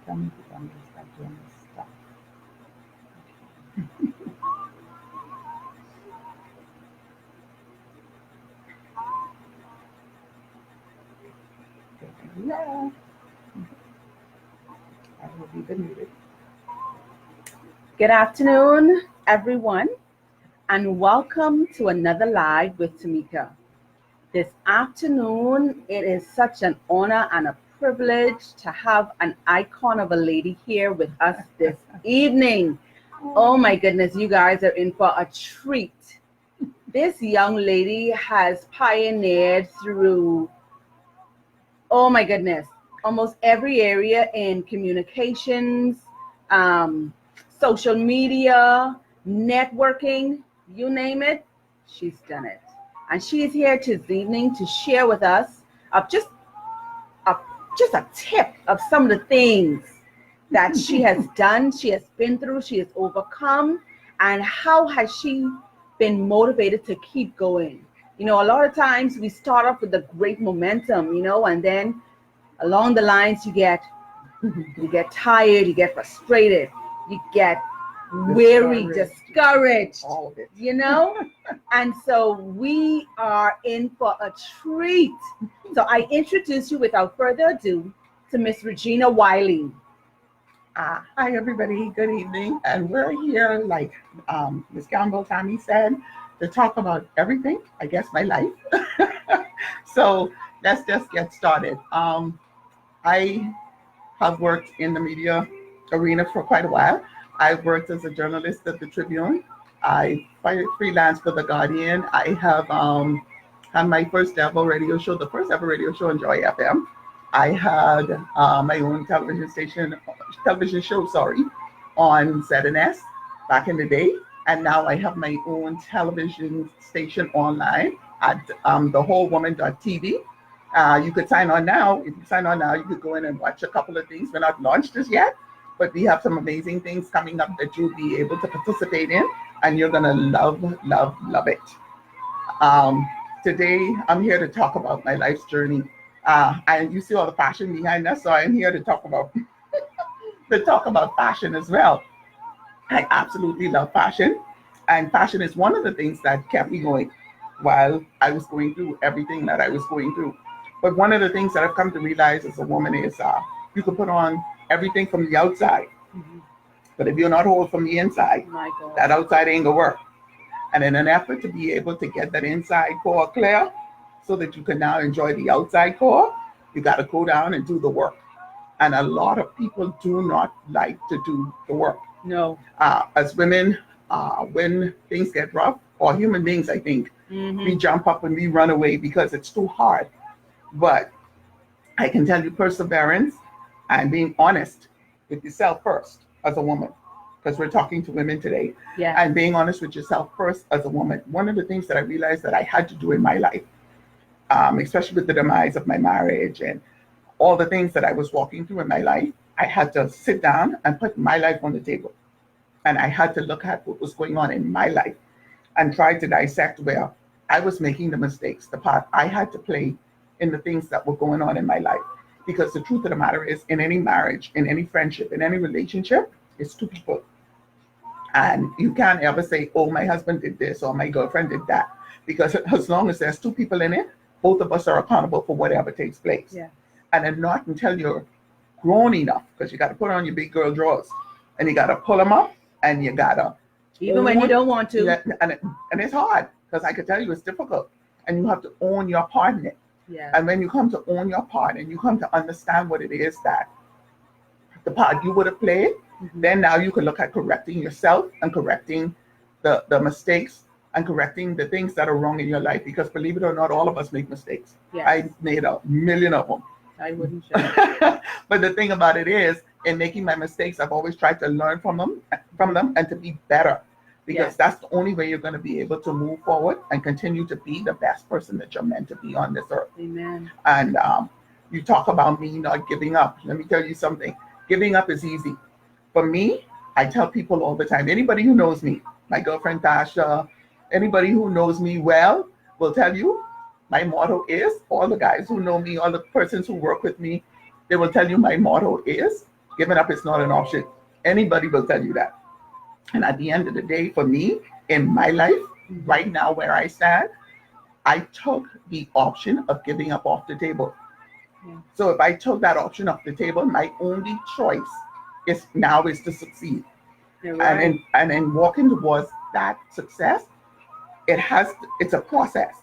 Tamika, I'm going to start doing this stuff. Yeah, I will be muted. Good afternoon, everyone, and welcome to another live with Tamika. This afternoon, it is such an honor and a privilege to have an icon of a lady here with us this evening. Oh my goodness, you guys are in for a treat. This young lady has pioneered through, oh my goodness, almost every area in communications, um, social media, networking, you name it, she's done it. And she is here this evening to share with us of a, just a tip of some of the things that she has done, she has been through, she has overcome, and how has she been motivated to keep going. You know, a lot of times we start off with a great momentum, and then along the lines you get tired, you get frustrated, you get weary, discouraged, all of it. And so we are in for a treat. So I introduce you without further ado to Miss Regina Whylly. Hi, everybody. Good evening. And we're here, like Ms. Campbell Tammy said, to talk about everything, I guess, my life. So let's just get started. I have worked in the media arena for quite a while. I've worked as a journalist at the Tribune. I freelance for the Guardian. I have had my first ever radio show, the first ever radio show on Joy FM. I had my own television show, on ZNS back in the day. And now I have my own television station online at thewholewoman.tv. You could sign on now. If you sign on now, you could go in and watch a couple of things. We're not launched as yet, but we have some amazing things coming up that you'll be able to participate in, and you're going to love, love, love it. Today, I'm here to talk about my life's journey. And you see all the fashion behind us, so I'm here to talk about fashion as well. I absolutely love fashion, and fashion is one of the things that kept me going while I was going through everything that I was going through. But one of the things that I've come to realize as a woman is you can put on everything from the outside, but if you're not whole from the inside, that outside ain't gonna work. And in an effort to be able to get that inside core clear so that you can now enjoy the outside core, you got to go down and do the work. And a lot of people do not like to do the work. No. As women, when things get rough, or human beings, I think, we jump up and we run away because it's too hard. But I can tell you, perseverance and being honest with yourself first as a woman, because we're talking to women today, and being honest with yourself first as a woman. One of the things that I realized that I had to do in my life, especially with the demise of my marriage and all the things that I was walking through in my life, I had to sit down and put my life on the table. And I had to look at what was going on in my life and try to dissect where I was making the mistakes, the part I had to play in the things that were going on in my life. Because the truth of the matter is, in any marriage, in any friendship, in any relationship, it's two people. And you can't ever say, oh, my husband did this or my girlfriend did that. Because as long as there's two people in it, both of us are accountable for whatever takes place. Yeah. And then not until you're grown enough, because you got to put on your big girl drawers and you got to pull them up and you got to. Even when you don't want to. Yeah, and it's hard, because I can tell you it's difficult. And you have to own your part in it. Yeah. And when you come to own your part and you come to understand what it is that the part you would have played, then now you can look at correcting yourself and correcting the mistakes and correcting the things that are wrong in your life. Because believe it or not, all of us make mistakes. Yes. I made a million of them. I wouldn't say. But the thing about it is, in making my mistakes, I've always tried to learn from them and to be better. Because that's the only way you're going to be able to move forward and continue to be the best person that you're meant to be on this earth. Amen. And you talk about me not giving up. Let me tell you something. Giving up is easy. For me, I tell people all the time, anybody who knows me, my girlfriend Tasha, anybody who knows me well will tell you, my motto is, all the guys who know me, all the persons who work with me, they will tell you my motto is, Giving up is not an option. Anybody will tell you that. And at the end of the day, for me, in my life, right now where I stand, I took the option of giving up off the table. Yeah. So if I took that option off the table, my only choice is to succeed. You're right. And in walking towards that success, it's a process.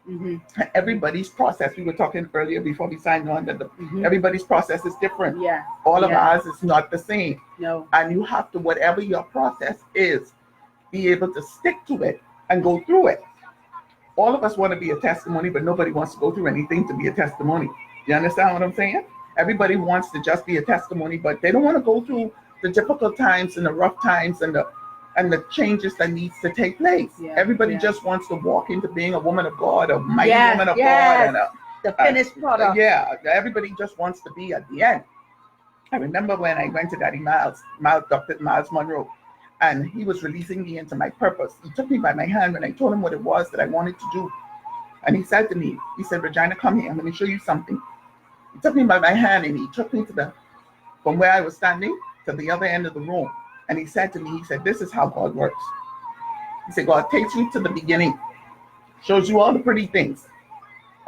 Mm-hmm. Everybody's process. We were talking earlier before we signed on that Mm-hmm. everybody's process is different. Yeah. All of Yeah. ours is not the same. No. And you have to, whatever your process is, be able to stick to it and go through it. All of us want to be a testimony, but nobody wants to go through anything to be a testimony. You understand what I'm saying? Everybody wants to just be a testimony, but they don't want to go through the difficult times and the rough times and the changes that needs to take place. Yeah, Everybody yeah. just wants to walk into being a woman of God, a mighty Yes, woman of yes. God, and The finished product. yeah, everybody just wants to be at the end. I remember when I went to Daddy Dr. Miles Monroe, and he was releasing me into my purpose. He took me by my hand when I told him what it was that I wanted to do. And he said to me, he said, Regina, come here, I'm going to show you something. He took me by my hand and he took me from where I was standing to the other end of the room. And he said to me, he said, this is how God works. He said, God takes you to the beginning, shows you all the pretty things.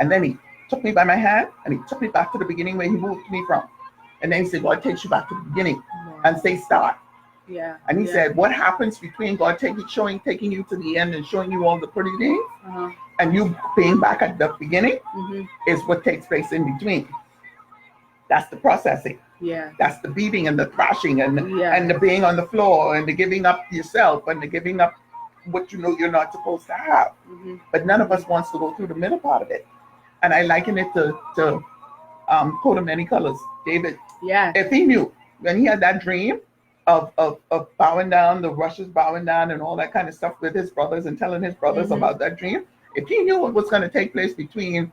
And then he took me by my hand and he took me back to the beginning where he moved me from. And then he said, God takes you back to the beginning and say start. Yeah. And he said, what happens between God taking you to the end and showing you all the pretty things Uh-huh. and you being back at the beginning Mm-hmm. is what takes place in between. That's the processing. Yeah. That's the beating and the thrashing and Yeah. the being on the floor and the giving up yourself and the giving up what you know you're not supposed to have. Mm-hmm. But none of us wants to go through the middle part of it. And I liken it to Coat of Many Colors. David, Yeah. if he knew when he had that dream of bowing down, the Russians bowing down and all that kind of stuff with his brothers and telling his brothers Mhm. about that dream, if he knew what was going to take place between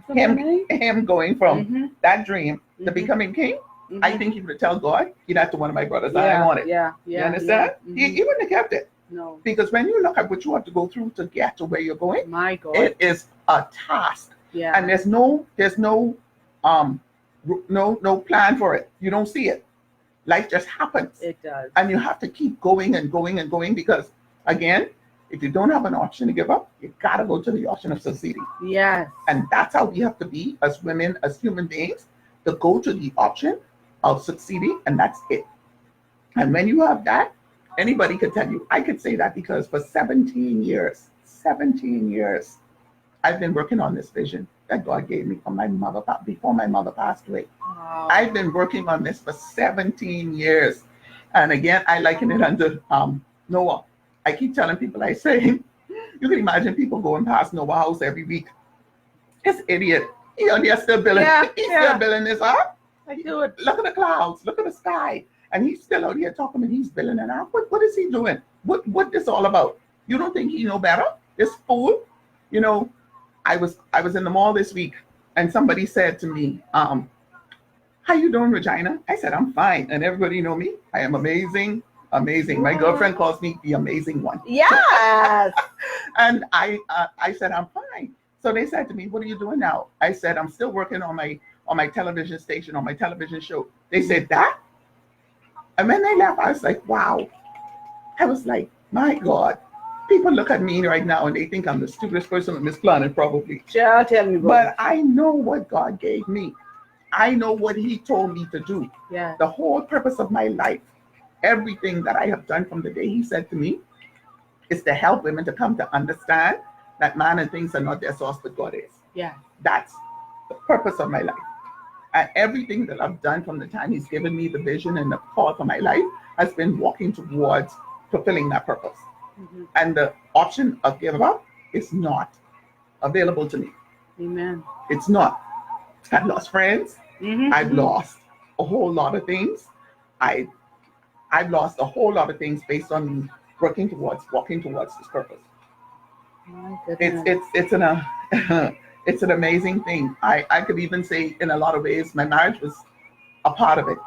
Something? him going from Mhm. that dream to Mhm. becoming king, Mhm. I think he would tell God, "You're not to one of my brothers. I Yeah, don't want it." Yeah. Yeah. You understand? Yeah. He Mhm. wouldn't have kept it, No. because when you look at what you have to go through to get to where you're going, My God. it is a task, Yeah. and there's no plan for it. You don't see it. Life just happens, It does. and you have to keep going and going and going, because again, if you don't have an option to give up, you gotta go to the option of succeeding. Yes. And that's how we have to be as women, as human beings, to go to the option of succeeding, and that's it. And when you have that, anybody could tell you. I could say that because for 17 years, I've been working on this vision that God gave me from my mother, before my mother passed away. Wow. I've been working on this for 17 years. And again, I liken it under Noah. I keep telling people, I say, you can imagine people going past Noah's house every week. This idiot, they're still building. Yeah, He's yeah. still building this up. I do it. Look at the clouds, look at the sky. And he's still out here talking, and he's building it up. What is he doing? What this all about? You don't think he know better? This fool? You know, I was in the mall this week, and somebody said to me, how you doing, Regina? I said, I'm fine. And everybody know me. I am amazing. My girlfriend calls me the amazing one. Yes. And I said, I'm fine. So they said to me, what are you doing now? I said, I'm still working on my television station, on my television show. They said, that? And when they left, I was like, wow. I was like, my God. People look at me right now and they think I'm the stupidest person on this planet, probably. Sure, tell me. But I know what God gave me. I know what he told me to do. Yeah. The whole purpose of my life, everything that I have done from the day he said to me, is to help women to come to understand that man and things are not their source, but God is. Yeah. That's the purpose of my life. And everything that I've done from the time he's given me the vision and the call for my life has been walking towards fulfilling that purpose. Mm-hmm. And the option of give up is not available to me. Amen. It's not. I've lost friends. Mm-hmm. I've lost a whole lot of things. I've lost a whole lot of things based on me walking towards this purpose. My goodness. It's an amazing thing. I could even say in a lot of ways my marriage was a part of it,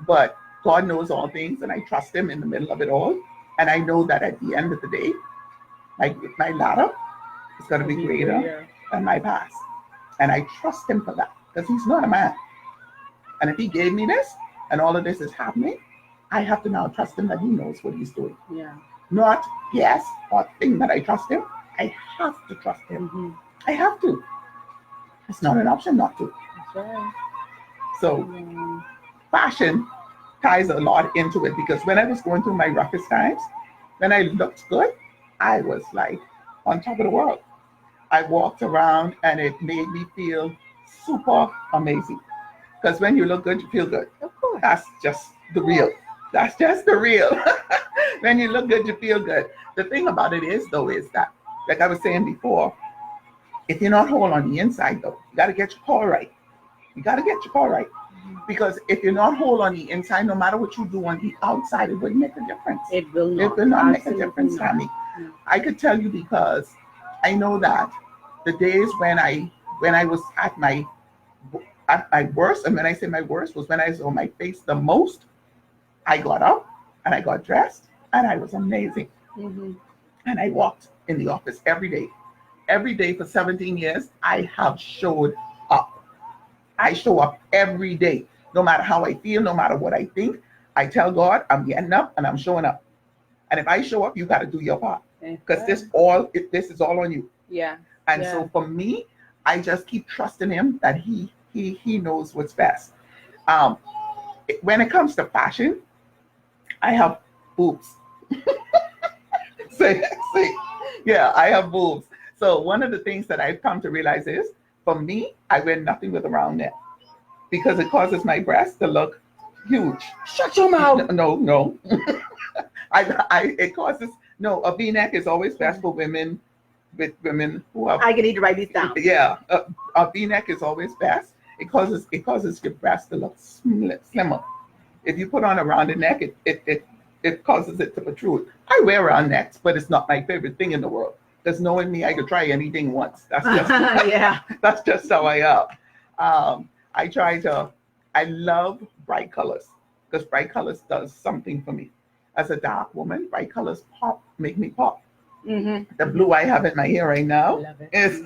but God knows all things, and I trust him in the middle of it all. And I know that at the end of the day, my ladder is going to be greater than my past. And I trust him for that, because he's not a man. And if he gave me this, and all of this is happening, I have to now trust him that he knows what he's doing. Yeah. Not yes or think that I trust him. I have to trust him. Mm-hmm. I have to. It's not an option not to. That's right. So fashion ties a lot into it because when I was going through my roughest times, when I looked good, I was like on top of the world. I walked around and it made me feel super amazing. Because when you look good, you feel good. Of course. That's just the real. That's just the real. When you look good, you feel good. The thing about it is, though, is that, like I was saying before, if you're not whole on the inside, though, you got to get your core right. You got to get your core right. Because if you're not whole on the inside, no matter what you do on the outside, it wouldn't make a difference. It will not. It will not make a Absolutely difference, not. Tammy. No. I could tell you because I know that the days when I was at my worst, and when I say my worst was when I was on my face the most, I got up and I got dressed and I was amazing. Mm-hmm. And I walked in the office every day. Every day for 17 years, I have showed up. I show up every day, no matter how I feel, no matter what I think. I tell God I'm getting up and I'm showing up. And if I show up, you got to do your part because this is all on you. Yeah. And Yeah. so for me, I just keep trusting him that he knows what's best. When it comes to fashion, I have boobs. say, yeah, I have boobs. So one of the things that I've come to realize is, for me, I wear nothing with a round neck because it causes my breasts to look huge. Shut your mouth. No. It causes, no, a V-neck is always best for women, with women who have. I need to write these down. Yeah, a V-neck is always best. It causes your breasts to look slimmer. If you put on a rounded neck, it causes it to protrude. I wear round necks, but it's not my favorite thing in the world. There's knowing me, I could try anything once. That's just yeah. That's just how I am. I love bright colors because bright colors does something for me. As a dark woman, bright colors make me pop. Mm-hmm. The blue I have in my hair right now Love it. is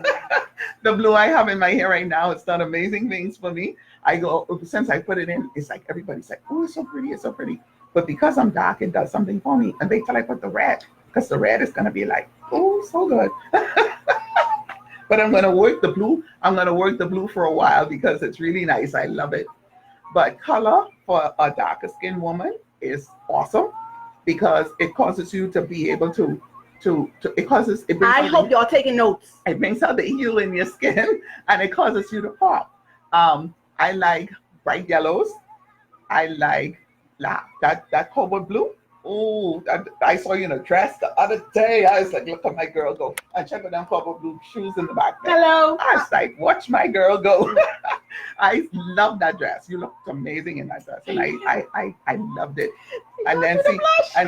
the blue I have in my hair right now. It's done amazing things for me. I go, since I put it in, it's like everybody's like, oh, it's so pretty, it's so pretty. But because I'm dark, it does something for me. And wait till I put the red, because the red is going to be like, oh, so good. But I'm going to work the blue. I'm going to work the blue for a while because it's really nice. I love it. But color for a darker skinned woman is awesome because it causes you to be able to I hope y'all taking notes. It brings out the hue in your skin and it causes you to pop. I like bright yellows. I like that cobalt blue. Oh, I saw you in a dress the other day. I was like, look at my girl go. And check out them cobalt blue shoes in the back there. Hello. I was like, watch my girl go. I love that dress. You looked amazing in that dress. And I loved it. And then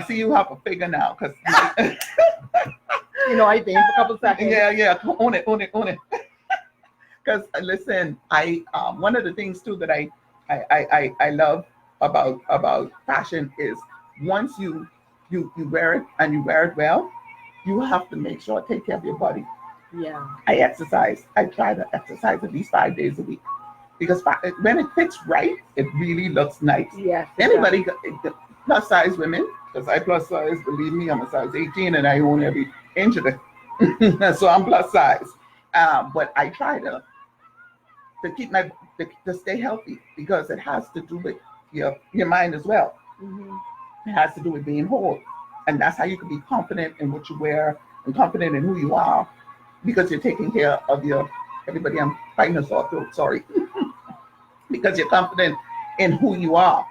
see you have a figure now. Because you know, I think for a couple seconds. Yeah. Own it. Because listen, one of the things too that I love about fashion is once you wear it and you wear it well, you have to make sure take care of your body. Yeah. I exercise. I try to exercise at least 5 days a week because when it fits right, it really looks nice. Yes. Anybody, plus size women, because I plus size, believe me, I'm a size 18 and I own every inch of it. So I'm plus size. But I try to keep to stay healthy because it has to do with your mind as well. Mm-hmm. It has to do with being whole. And that's how you can be confident in what you wear and confident in who you are because you're taking care of everybody. I'm fighting a sore throat, sorry. Because you're confident in who you are.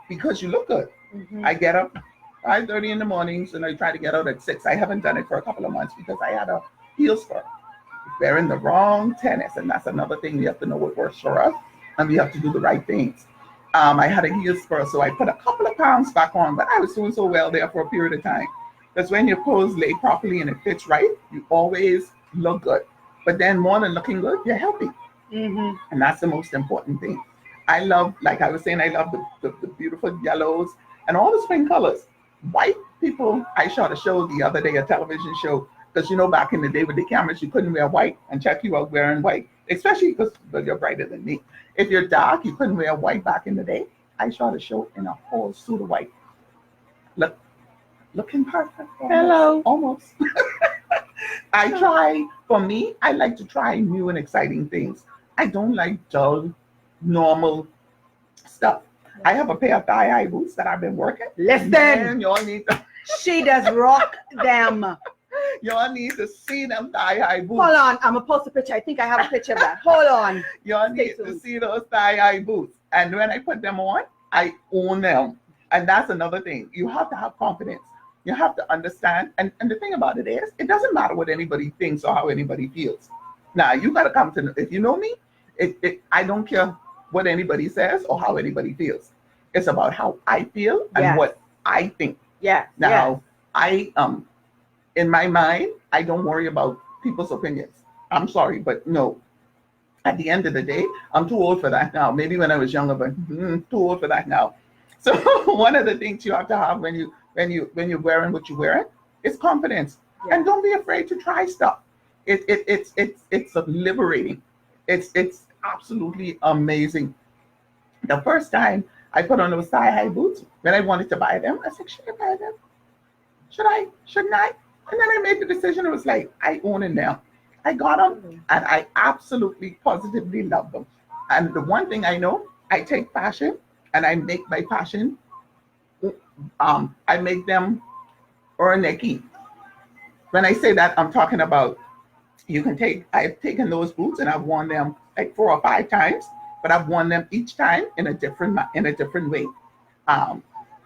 Because you look good. Mm-hmm. I get up 5:30 in the mornings and I try to get out at 6. I haven't done it for a couple of months because I had a heel spur. Wearing the wrong tennis, and that's another thing we have to know what works for us, and we have to do the right things. I had a heel spur, so I put a couple of pounds back on, but I was doing so well there for a period of time. Because when your clothes lay properly and it fits right, you always look good. But then more than looking good, you're healthy. Mm-hmm. And that's the most important thing. I love, like I was saying, I love the beautiful yellows and all the spring colors. White people, I shot a show the other day, a television show, because back in the day with the cameras, you couldn't wear white and check you out wearing white, especially because you're brighter than me. If you're dark, you couldn't wear white back in the day. I shot a show in a whole suit of white. Look, looking perfect. Hello. Almost. I try, for me, I like to try new and exciting things. I don't like dull, normal stuff. I have a pair of thigh-high boots that I've been working. Listen, Man, y'all need to, she does rock them. y'all need to see them thigh-high boots. Hold on, I'm gonna post a picture. I think I have a picture of that. Hold on. Y'all Stay need to tuned. see those thigh-high boots. And when I put them on, I own them. And that's another thing. You have to have confidence. You have to understand. And the thing about it is, it doesn't matter what anybody thinks or how anybody feels. Now, you got to come to, if you know me, I don't care what anybody says or how anybody feels. It's about how I feel and Yes. what I think. Yeah. Now, I in my mind, I don't worry about people's opinions. I'm sorry, but no. At the end of the day, I'm too old for that now. Maybe when I was younger, but too old for that now. So one of the things you have to have when you're wearing what you're wearing is confidence, Yeah. and don't be afraid to try stuff. It's liberating. It's absolutely amazing. The first time I put on those thigh-high boots, when I wanted to buy them, I said, should I buy them? Should I? Shouldn't I? And then I made the decision. It was like, I own it now. I got them, and I absolutely, positively love them. And the one thing I know, I take fashion, and I make my fashion, I make them earn their keep. When I say that, I'm talking about, I've taken those boots and I've worn them like 4 or 5 times, but I've worn them each time in a different way.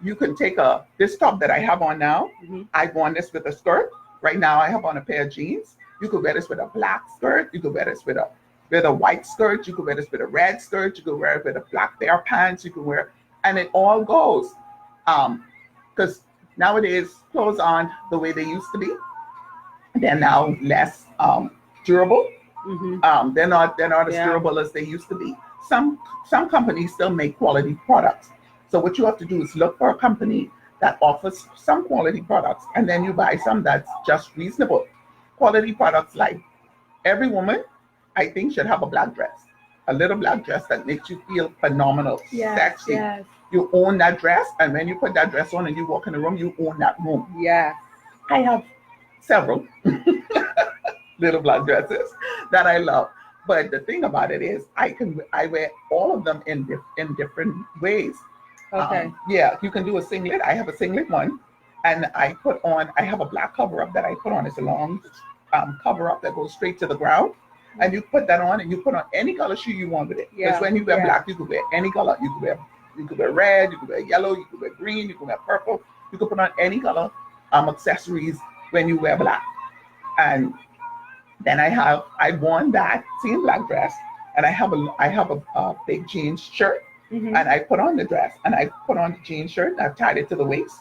You can take this top that I have on now. Mm-hmm. I've worn this with a skirt. Right now I have on a pair of jeans. You could wear this with a black skirt. You could wear this with a white skirt. You could wear this with a red skirt. You could wear it with a black pair of pants. You could wear, and it all goes. Because nowadays clothes aren't the way they used to be. They're now less durable. Mm-hmm. They're not as Yeah. durable as they used to be. Some companies still make quality products. So what you have to do is look for a company that offers some quality products, and then you buy some that's just reasonable. Quality products, like every woman, I think, should have a black dress, a little black dress that makes you feel phenomenal, sexy. Yes. You own that dress, and when you put that dress on and you walk in the room, you own that room. Yes. I have several little black dresses that I love. But the thing about it is, I wear all of them in different ways. Okay. Yeah, you can do a singlet. I have a singlet one, and I have a black cover up that I put on. It's a long cover up that goes straight to the ground, and you put that on, and you put on any color shoe you want with it. Because when you wear black, you could wear any color. You could wear red, you could wear yellow, you could wear green, you could wear purple. You could put on any color accessories when you wear black. And then I worn that same black dress, and I have a big jeans shirt. Mm-hmm. And I put on the dress, and I put on the jean shirt, and I've tied it to the waist,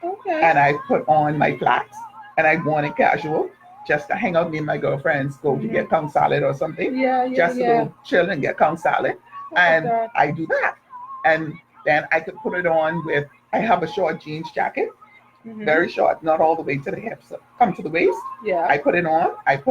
Okay. and I put on my flats, and I worn it casual, just to hang out. Me and my girlfriends go to get pound salad or something, just to go chill and get pound salad, and I do that. And then I could put it on with, I have a short jeans jacket, very short, not all the way to the hips, come to the waist. Yeah. I put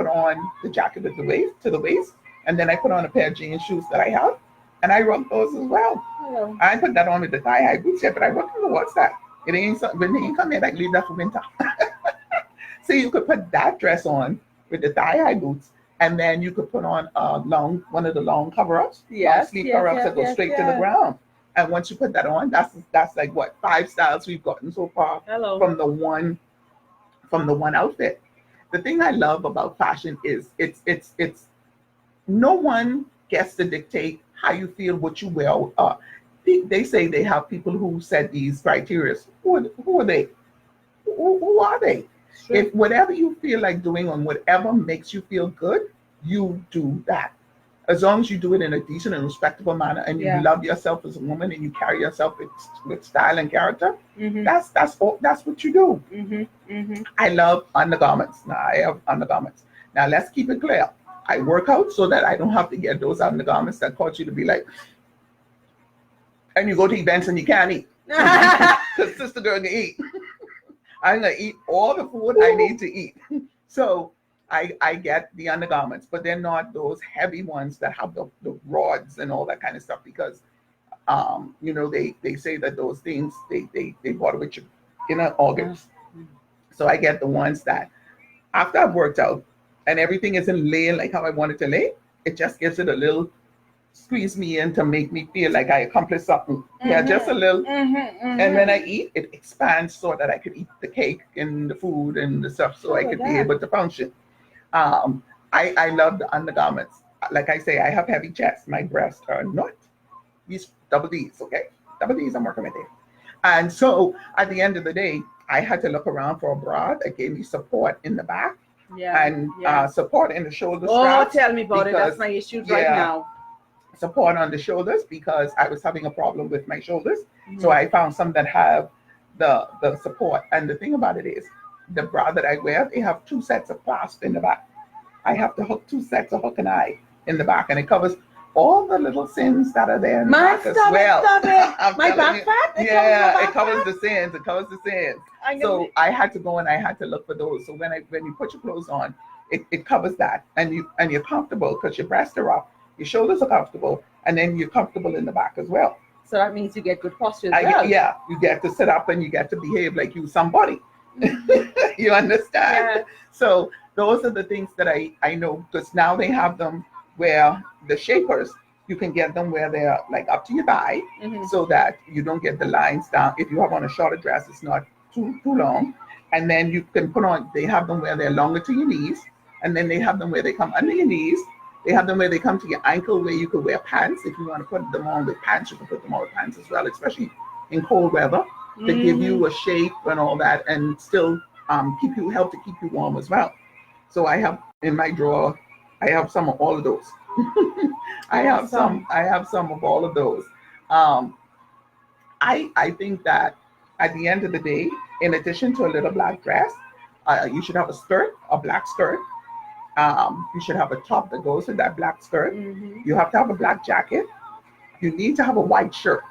on the jacket at the waist, to the waist, and then I put on a pair of jean shoes that I have. And I rock those as well. Hello. I put that on with the thigh-high boots yet, but I rock them. What's that? It ain't something. When they ain't come in, I leave that for winter. So you could put that dress on with the thigh-high boots, and then you could put on one of the long cover-ups, long sleeve cover-ups that go straight to the ground. And once you put that on, that's like what, 5 styles we've gotten so far from the one outfit. The thing I love about fashion is it's no one gets to dictate how you feel, what you wear. They say they have people who set these criteria. Who are they? Who are they? Sure. If whatever you feel like doing and whatever makes you feel good, you do that. As long as you do it in a decent and respectable manner, and you love yourself as a woman, and you carry yourself with style and character, that's what you do. I love undergarments. Now I have undergarments. Now let's keep it clear. I work out so that I don't have to get those undergarments that cause you to be like, and you go to events and you can't eat. Because sister girl can eat. I'm going to eat all the food I need to eat. So I get the undergarments, but they're not those heavy ones that have the rods and all that kind of stuff, because They say that those things they bother with your inner organs. So I get the ones that after I've worked out and everything isn't laying like how I want it to lay, it just gives it a little squeeze me in to make me feel like I accomplished something. Yeah, just a little. And when I eat, it expands so that I could eat the cake and the food and the stuff, so I could be able to function. I love the undergarments. Like I say, I have heavy chest. My breasts are not these double D's, okay? Double D's, I'm working with it. And so at the end of the day, I had to look around for a bra that gave me support in the back and support in the shoulder straps. Oh, tell me about it. That's my issue right now. Support on the shoulders because I was having a problem with my shoulders. So I found some that have the support. And the thing about it is, the bra that I wear, they have 2 sets of clasp in the back. I have to hook 2 sets of hook and eye in the back, and it covers all the little sins that are there in the back as well. My back fat? It covers the sins. It covers the sins. So I had to go and I had to look for those. So when you put your clothes on, it covers that, and you're comfortable because your breasts are up, your shoulders are comfortable, and then you're comfortable in the back as well. So that means you get good posture as well. You get to sit up and you get to behave like you somebody. You understand? Yeah. So those are the things that I know, because now they have them where the shapers, you can get them where they're like up to your thigh, so that you don't get the lines down. If you have on a shorter dress, it's not too long. And then you can they have them where they're longer to your knees, and then they have them where they come under your knees. They have them where they come to your ankle, where you could wear pants. If you want to put them on with pants, you can put them on with pants as well, especially in cold weather, to give you a shape and all that, and still help to keep you warm as well. So I have in my drawer, I have some of all of those. I have some of all of those. I think that at the end of the day, in addition to a little black dress, you should have a black skirt. You should have a top that goes with that black skirt. You have to have a black jacket. You need to have a white shirt.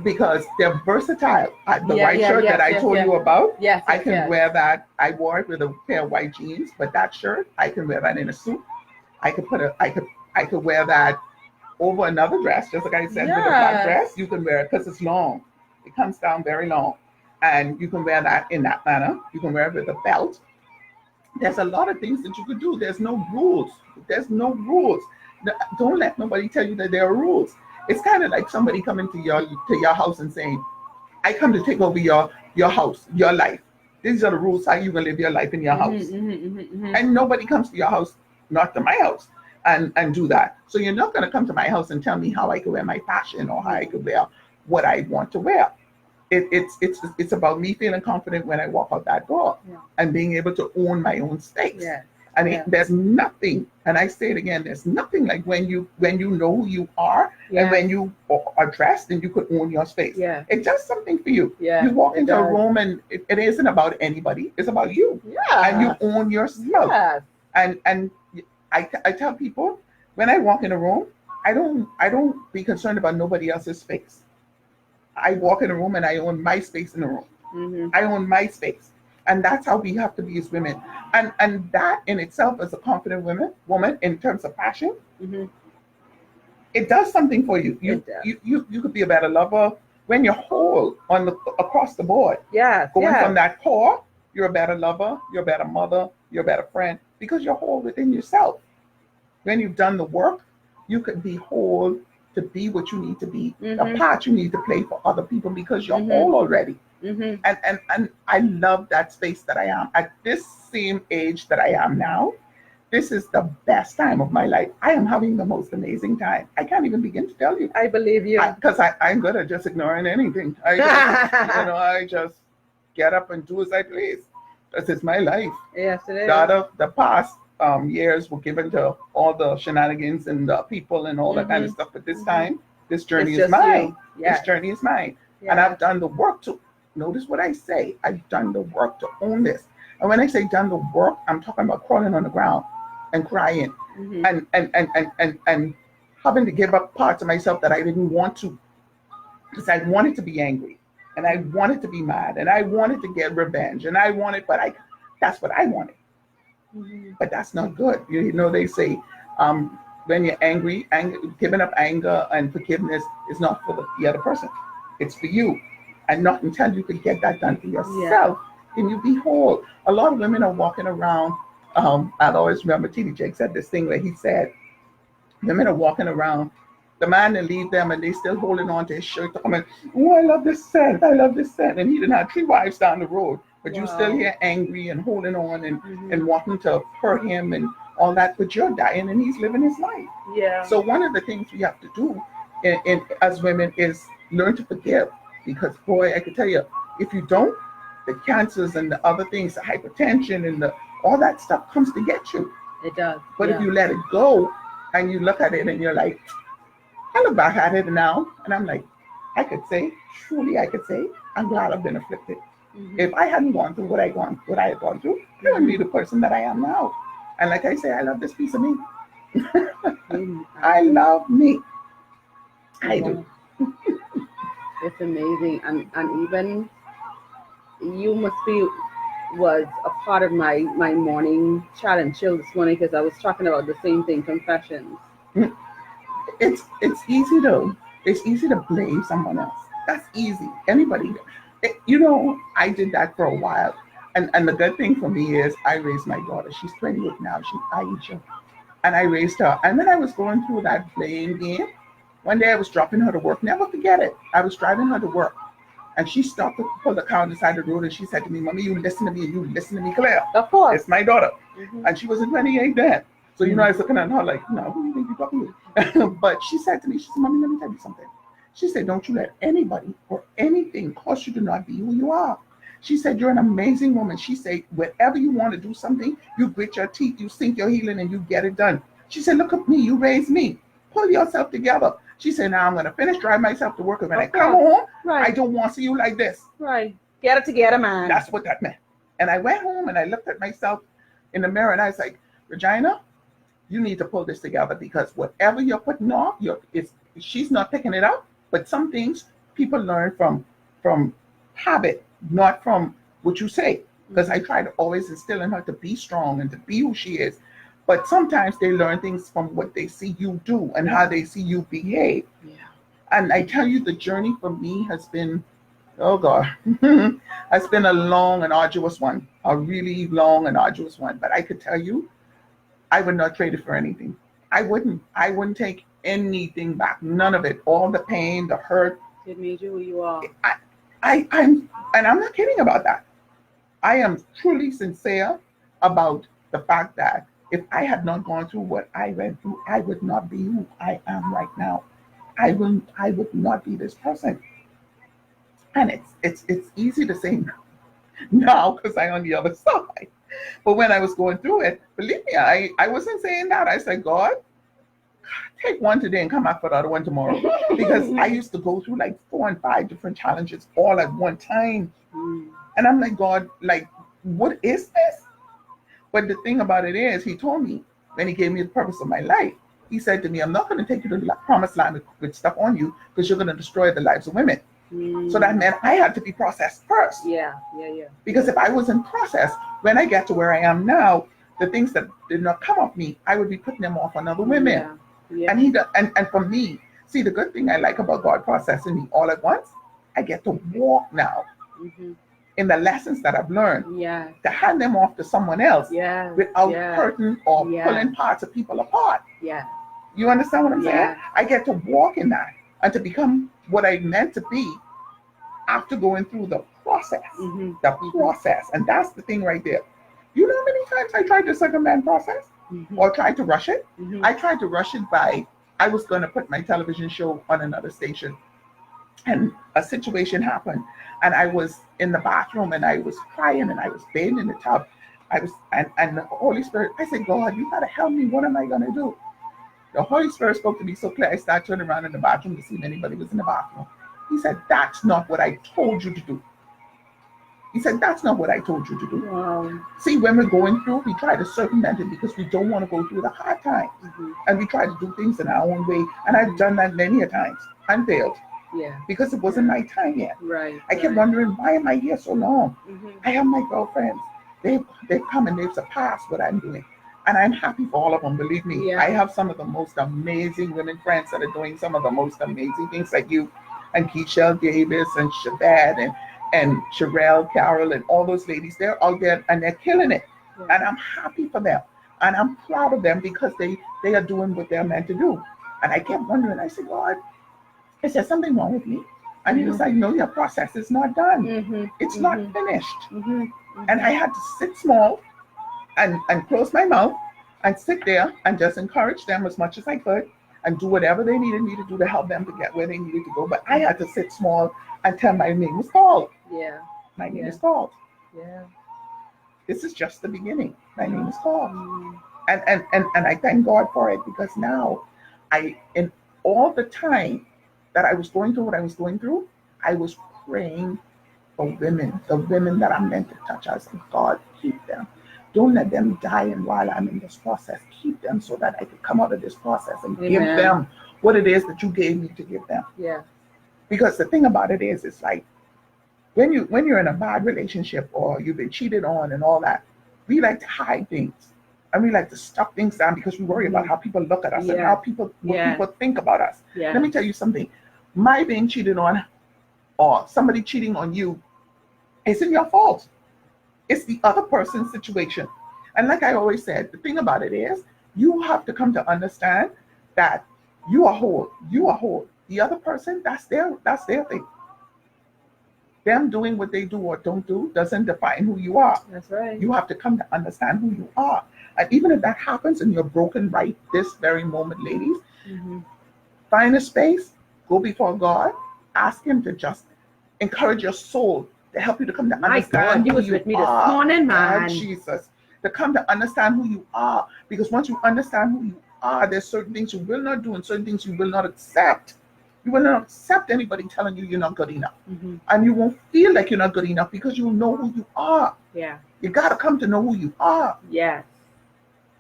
Because they're versatile. The white shirt that I told you about, I can wear that. I wore it with a pair of white jeans, but that shirt, I can wear that in a suit. I could wear that over another dress, just like I said, with a black dress. You can wear it because it's long. It comes down very long, and you can wear that in that manner. You can wear it with a belt. There's a lot of things that you could do. There's no rules. Don't let nobody tell you that there are rules. It's kind of like somebody coming to your house and saying, I come to take over your house, your life. These are the rules how you gonna live your life in your house. And nobody comes to your house, not to my house, and do that. So you're not gonna come to my house and tell me how I can wear my fashion or how I can wear what I want to wear. It's about me feeling confident when I walk out that door and being able to own my own space. There's nothing, and I say it again, there's nothing like when you know who you are and when you are dressed and you could own your space. It does something for you. You walk into a room and it isn't about anybody, it's about you. And you own yourself. And I tell people, when I walk in a room, I don't be concerned about nobody else's space. I walk in a room and I own my space in the room. I own my space. And that's how we have to be as women. And that in itself, as a confident woman in terms of fashion, it does something for you. You could be a better lover when you're whole across the board. Going from that core, you're a better lover, you're a better mother, you're a better friend, because you're whole within yourself. When you've done the work, you could be whole to be what you need to be, the part you need to play for other people, because you're whole already. And I love that space that I am at this same age that I am now. This is the best time of my life. I am having the most amazing time. I can't even begin to tell you. I believe you. Because I'm good at just ignoring anything. I just get up and do as I please. This is my life. Yes, it is. The past years were given to all the shenanigans and the people and all that kind of stuff. But this time, this journey is mine. This journey is mine. And I've done the work to, notice what I say, I've done the work to own this. And when I say done the work, I'm talking about crawling on the ground and crying and having to give up parts of myself that I didn't want to, because I wanted to be angry and I wanted to be mad and I wanted to get revenge and that's what I wanted. But that's not good. They say when you're angry, giving up anger and forgiveness is not for the other person. It's for you. And not until you can get that done for yourself can you be whole. A lot of women are walking around. I'll always remember T.D. Jakes said this thing where he said, women are walking around, the man will leave them and they still holding on to his shirt, coming, oh, I love this scent, I love this scent. And he didn't have 3 wives down the road, but you still here angry and holding on and wanting to hurt him and all that, but you're dying and he's living his life. Yeah. So one of the things we have to do as women is learn to forgive, because boy, I can tell you, if you don't, the cancers and the other things, the hypertension and all that stuff comes to get you. It does. But if you let it go and you look at it and you're like, I look back at it now and I'm like, I could say, I'm glad I've been afflicted. If I hadn't gone through what I had gone through, I wouldn't be the person that I am now. And like I say, I love this piece of me. I love me. I do. It's amazing. And even you must be was a part of my morning challenge chill this morning, because I was talking about the same thing, confessions. It's easy though. It's easy to blame someone else. That's easy. Anybody. I did that for a while. And the good thing for me is I raised my daughter. She's 28 now. She's Aisha. And I raised her. And then I was going through that blame game. One day I was dropping her to work. Never forget it. I was driving her to work. And she stopped to pull the car on the side of the road and she said to me, Mommy, you listen to me and you listen to me clear. Of course. It's my daughter. And she was 28 then. So, I was looking at her like, no, who do you think you're talking to? But she said to me, she said, Mommy, let me tell you something. She said, don't you let anybody or anything cause you to not be who you are. She said, you're an amazing woman. She said, whenever you want to do something, you grit your teeth, you sink your heel in and you get it done. She said, look at me, you raised me. Pull yourself together. She said, now I'm going to finish driving myself to work. And when I come home, I don't want to see you like this. Right. Get it together, man. That's what that meant. And I went home and I looked at myself in the mirror and I was like, Regina, you need to pull this together, because whatever you're putting off, she's not picking it up. But some things people learn from habit, not from what you say. Because I try to always instill in her to be strong and to be who she is. But sometimes they learn things from what they see you do and how they see you behave. Yeah. And I tell you, the journey for me has been, oh God, has been a long and arduous one, a really long and arduous one. But I could tell you, I would not trade it for anything. I wouldn't take anything back. None of it. All the pain, the hurt. It made you who you are. I'm not kidding about that. I am truly sincere about the fact that if I had not gone through what I went through, I would not be who I am right now. I would not be this person. And it's easy to say now because I'm on the other side. But when I was going through it, believe me, I wasn't saying that. I said, God, take one today and come back for the other one tomorrow. Because I used to go through like 4 and 5 different challenges all at one time. And I'm like, God, like, what is this? But the thing about it is, he told me when he gave me the purpose of my life, he said to me, I'm not going to take you to the promised land with stuff on you because you're going to destroy the lives of women. So that meant I had to be processed first. Yeah. Because if I wasn't processed, when I get to where I am now, the things that did not come of me, I would be putting them off on other women. Yeah. And for me, see, the good thing I like about God processing me all at once, I get to walk now in the lessons that I've learned. To hand them off to someone else without hurting or pulling parts of people apart. You understand what I'm saying? I get to walk in that and to become what I meant to be after going through the process. Process. And that's the thing right there. You know how many times I tried to circumvent process or tried to rush it? I tried to rush it I was going to put my television show on another station. And a situation happened. And I was in the bathroom and I was crying and I was bathing in the tub. And the Holy Spirit, I said, God, you got to help me. What am I going to do? The Holy Spirit spoke to me so clear. I started turning around in the bathroom to see if anybody was in the bathroom. He said, that's not what I told you to do. He said, that's not what I told you to do. Wow. See, when we're going through, we try to circumvent it because we don't want to go through the hard times. And we try to do things in our own way. And I've done that many a times and failed. Because it wasn't my time yet. I kept wondering, why am I here so long? I have my girlfriends. They've come and they've surpassed what I'm doing. And I'm happy for all of them, believe me. Yeah. I have some of the most amazing women friends that are doing some of the most amazing things, like you and Keisha Davis and Shabbat and Sherelle Carroll and all those ladies. They're out there and they're killing it. Yeah. And I'm happy for them. And I'm proud of them because they are doing what they're meant to do. And I kept wondering, I said, God, is there something wrong with me? And he was like, no, your process is not done. It's not finished. And I had to sit small and close my mouth and sit there and just encourage them as much as I could and do whatever they needed me to do to help them to get where they needed to go. But I had to sit small and tell my name is called. Yeah. My name is called. Yeah. This is just the beginning. My name is called. And I thank God for it, because now in all the time that I was going through what I was going through, I was praying for women, the women that I'm meant to touch. I said, God, keep them. Don't let them die. And while I'm in this process, keep them so that I can come out of this process and give them what it is that you gave me to give them. Yeah. Because the thing about it is, it's like when you're in a bad relationship or you've been cheated on and all that, we like to hide things and we like to stuff things down because we worry about how people look at us and how people think about us. Yeah. Let me tell you something. My being cheated on or somebody cheating on you isn't your fault. It's the other person's situation. And like I always said, the thing about it is, you have to come to understand that you are whole. You are whole. The other person, that's their thing. Them doing what they do or don't do doesn't define who you are. That's right. You have to come to understand who you are. And even if that happens and you're broken right this very moment, ladies, find a space, go before God, ask him to just encourage your soul, to help you to come to understand you was with me this morning, man. God, Jesus, to come to understand who you are. Because once you understand who you are, there's certain things you will not do and certain things you will not accept. You will not accept anybody telling you you're not good enough. And you won't feel like you're not good enough because you know who you are. Yeah. You got to come to know who you are. Yes.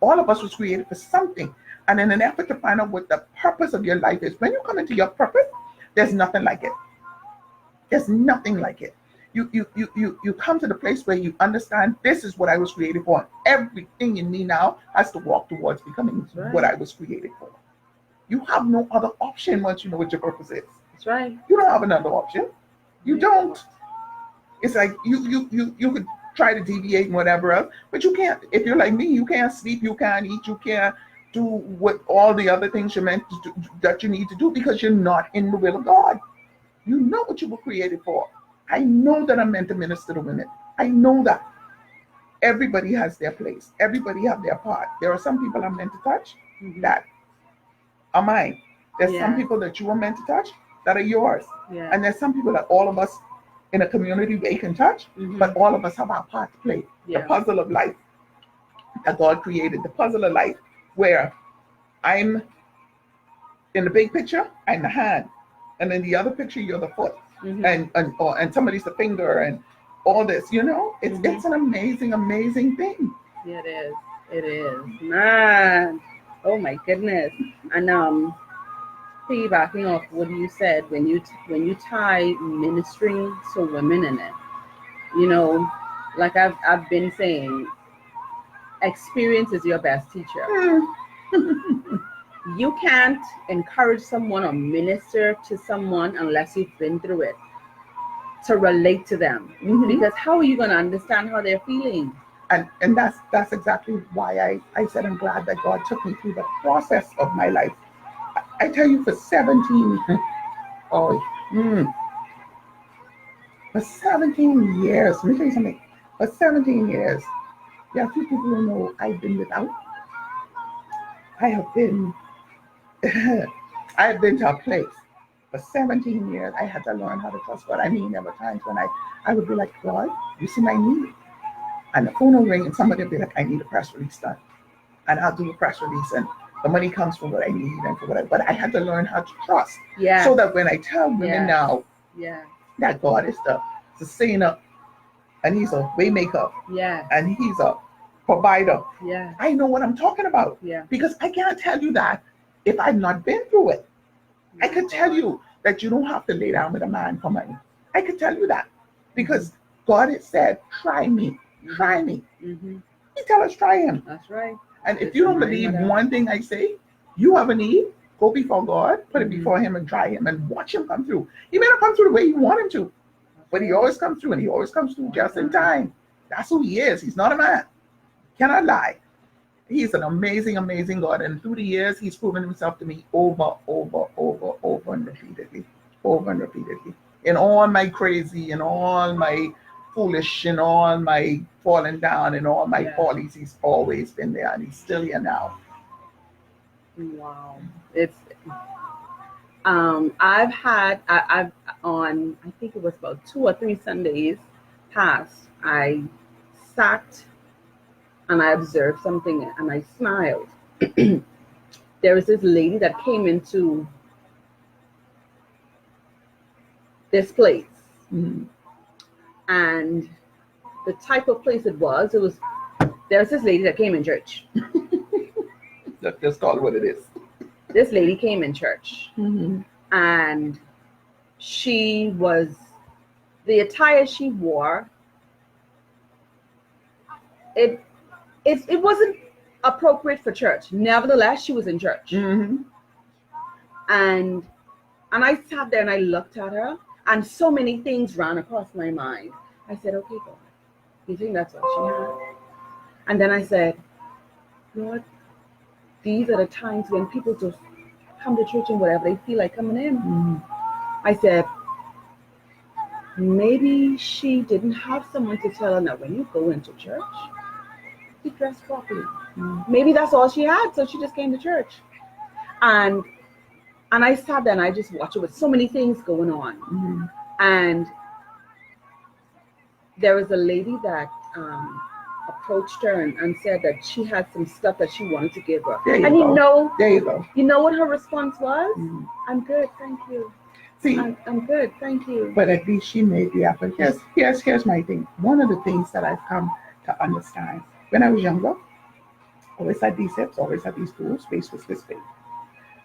All of us was created for something. And in an effort to find out what the purpose of your life is, when you come into your purpose, there's nothing like it. There's nothing like it. You come to the place where you understand this is what I was created for. Everything in me now has to walk towards becoming what I was created for. You have no other option once you know what your purpose is. That's right. You don't have another option. You don't. It's like you could try to deviate and whatever else, but you can't. If you're like me, you can't sleep, you can't eat, you can't do what all the other things you're meant to do, that you need to do, because you're not in the will of God. You know what you were created for. I know that I'm meant to minister to women. I know that. Everybody has their place. Everybody have their part. There are some people I'm meant to touch that are mine. There's some people that you are meant to touch that are yours. Yeah. And there's some people that all of us in a community they can touch, but all of us have our part to play. The puzzle of life that God created, the puzzle of life, where I'm in the big picture, I'm the hand. And in the other picture, you're the foot. And somebody's the finger and all this, it's an amazing thing. It is. It is. Man. Oh my goodness. And piggybacking off what you said, when you tie ministering to women in it, like I've been saying, experience is your best teacher. You can't encourage someone or minister to someone unless you've been through it to relate to them. Because how are you going to understand how they're feeling? And that's exactly why I said I'm glad that God took me through the process of my life. I tell you, for 17 years, let me tell you something. For 17 years, there are few people who know I've been without. I have been to a place. For 17 years, I had to learn how to trust God. I mean, there were times when I would be like, God, you see my need. And the phone will ring and somebody will be like, I need a press release done. And I'll do a press release and the money comes from what I need and for whatever. But I had to learn how to trust. Yeah. So that when I tell women now that God is the sustainer and he's a way maker and he's a provider, I know what I'm talking about. Because I can't tell you that if I've not been through it. I could tell you that you don't have to lay down with a man for money. I could tell you that because God has said, try me. Try me. He tell us try him. That's right. And if you don't believe one thing I say, you have a need, go before God, put it before him and try him and watch him come through. He may not come through the way you want him to, but he always comes through, and he always comes through just in time. That's who he is. He's not a man. Cannot lie. He's an amazing, amazing God. And through the years, he's proven himself to me over and repeatedly. Over and repeatedly. In all my crazy, in all my foolish, in all my falling down, in all my follies, he's always been there, and he's still here now. Wow. It's I've on, I think it was about 2 or 3 Sundays past, I sat and I observed something and I smiled. There was this lady that came into this place. And the type of place it was there's this lady that came in church. Let's call it what it is. This lady came in church, and the attire she wore, it wasn't appropriate for church. Nevertheless, she was in church. And I sat there and I looked at her, and so many things ran across my mind. I said, okay, God, you think that's what she had? And then I said, Lord, these are the times when people just come to church and whatever they feel like coming in. I said, maybe she didn't have someone to tell her that when you go into church, you dress properly. Maybe that's all she had, so she just came to church. And I sat there and I just watched it with so many things going on. And there was a lady that approached her and said that she had some stuff that she wanted to give her. There you go. You know what her response was? I'm good, thank you. See, I'm good, thank you. But at least she made the effort. Here's my thing. One of the things that I've come to understand, when I was younger, always had these hips, always had these tools, face was this big.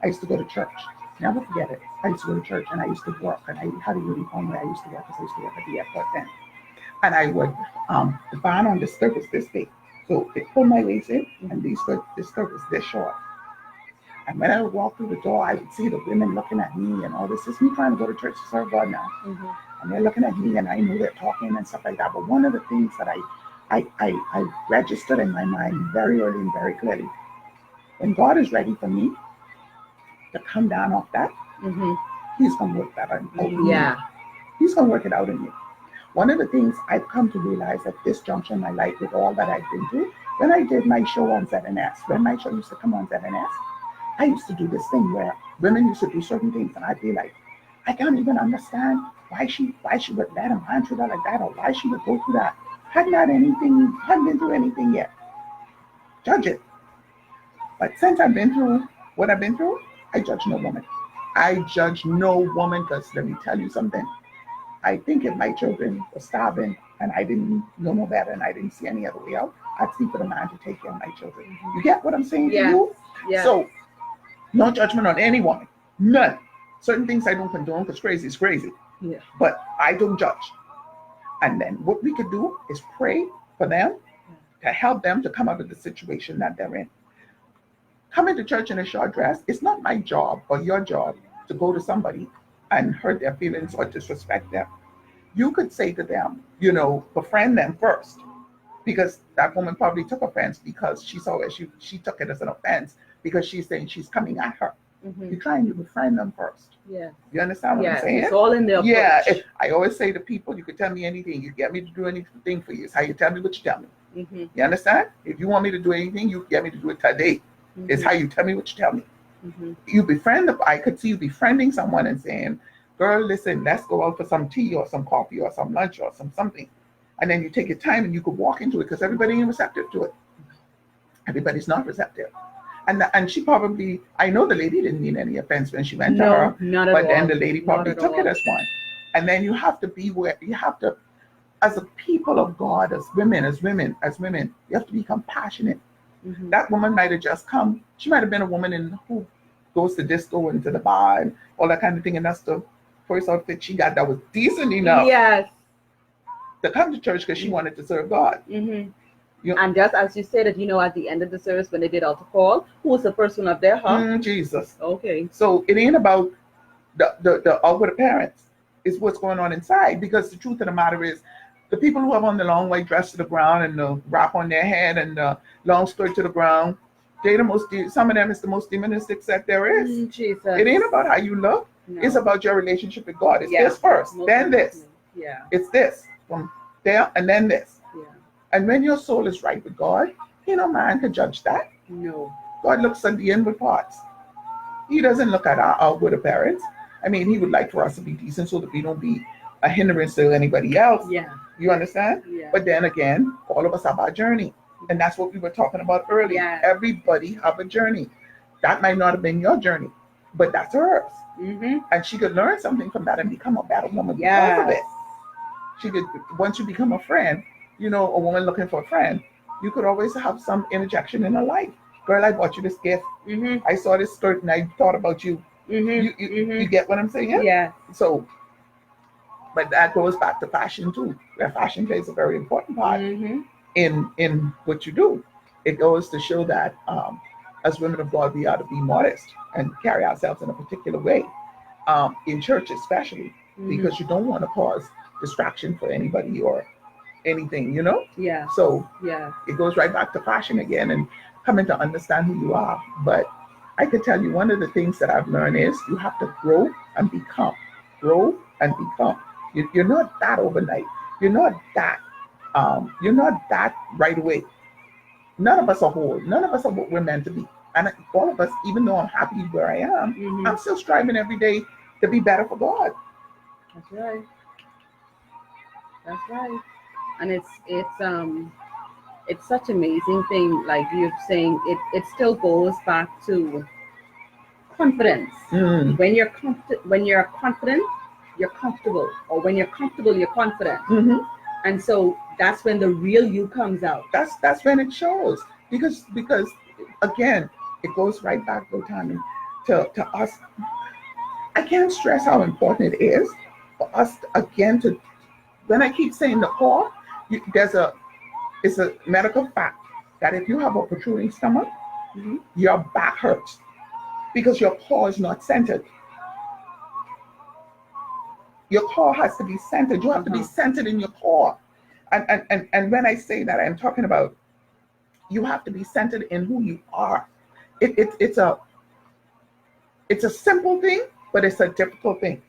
I used to go to church. Never forget it. I used to go to church and I used to work, and I had a uniform where I used to work, because I used to work at the airport then. And I would, the band on the skirt was this big. So it pulled my waist in, and this skirt was this short. And when I would walk through the door, I would see the women looking at me and all this. This is me trying to go to church to serve God now. And they're looking at me, and I know they're talking and stuff like that. But one of the things that I registered in my mind very early and very clearly, when God is ready for me to come down off that, he's going to work that out in me. He's going to work it out in me. One of the things I've come to realize at this juncture in my life, with all that I've been through, when I did my show on ZNS, when my show used to come on ZNS, I used to do this thing where women used to do certain things, and I'd be like, I can't even understand why she would let a man treat her like that, or why she would go through that. Hadn't been through anything yet. Judge it. But since I've been through what I've been through, I judge no woman. I judge no woman, because let me tell you something. I think if my children were starving and I didn't know no better and I didn't see any other way out, I'd sleep with a man to take care of my children. You get what I'm saying to you? So, no judgment on any woman. None. Certain things I don't condone, because crazy is crazy. But I don't judge. And then what we could do is pray for them, to help them to come out of the situation that they're in. Coming to church in a short dress, it's not my job or your job to go to somebody and hurt their feelings or disrespect them. You could say to them, befriend them first, because that woman probably took offense, because she saw it, she took it as an offense, because she's saying she's coming at her. You try and you befriend them first. You understand what I'm saying? It's all in their approach. I always say to people, you could tell me anything. You get me to do anything for you. It's how you tell me what you tell me. You understand? If you want me to do anything, you get me to do it today. It's how you tell me what you tell me. You befriend I could see you befriending someone and saying, girl, listen, let's go out for some tea or some coffee or some lunch or something. And then you take your time and you could walk into it, because everybody ain't receptive to it. Everybody's not receptive. And she probably, I know the lady didn't mean any offense when she went to her. Not at but all. Then the lady probably took it as one. And then you have to, as a people of God, as women, you have to be compassionate. That woman might have just come. She might have been a woman who goes to disco and to the bar and all that kind of thing. And that's the first outfit she got that was decent enough to come to church, because she wanted to serve God. You And just as you said that, at the end of the service when they did altar call, who was the first one up there, huh? Jesus. Okay. So it ain't about the outward appearance. It's what's going on inside. Because the truth of the matter is, the people who have on the long white dress to the ground and the wrap on their head and the long skirt to the ground, some of them is the most demonistic sect there is. Jesus. It ain't about how you look. No. It's about your relationship with God. It's this first, then this. Yeah. It's this from there and then this. Yeah. And when your soul is right with God, no man can judge that. No. God looks at the inward parts. He doesn't look at our outward appearance. I mean, he would like for us to be decent so that we don't be a hindrance to anybody else. Yeah. You understand? Yeah. But then again, all of us have our journey. And that's what we were talking about earlier. Yeah. Everybody have a journey. That might not have been your journey, but that's hers. Mm-hmm. And she could learn something from that and become a better woman because of it. She could, once you become a friend, a woman looking for a friend, you could always have some interjection in her life. Girl, I bought you this gift. Mm-hmm. I saw this skirt and I thought about you. Mm-hmm. You get what I'm saying? Yeah. So, but that goes back to fashion too, where fashion plays a very important part in what you do. It goes to show that as women of God, we ought to be modest and carry ourselves in a particular way, in church especially, because you don't want to cause distraction for anybody or anything, Yeah. So yeah, it goes right back to fashion again and coming to understand who you are. But I can tell you one of the things that I've learned is you have to grow and become. Grow and become. You're not that overnight. You're not that right away. None of us are whole. None of us are what we're meant to be. And all of us, even though I'm happy where I am, I'm still striving every day to be better for God. That's right. That's right. And it's such an amazing thing, like you're saying, it still goes back to confidence. When you're confident, you're comfortable, or when you're comfortable, you're confident. And so that's when the real you comes out. That's when it shows, because again, it goes right back to us. I can't stress how important it is for us again to. When I keep saying the core, it's a medical fact that if you have a protruding stomach, your back hurts because your core is not centered. Your core has to be centered. You have to be centered in your core. And when I say that, I'm talking about you have to be centered in who you are. It's a simple thing, but it's a difficult thing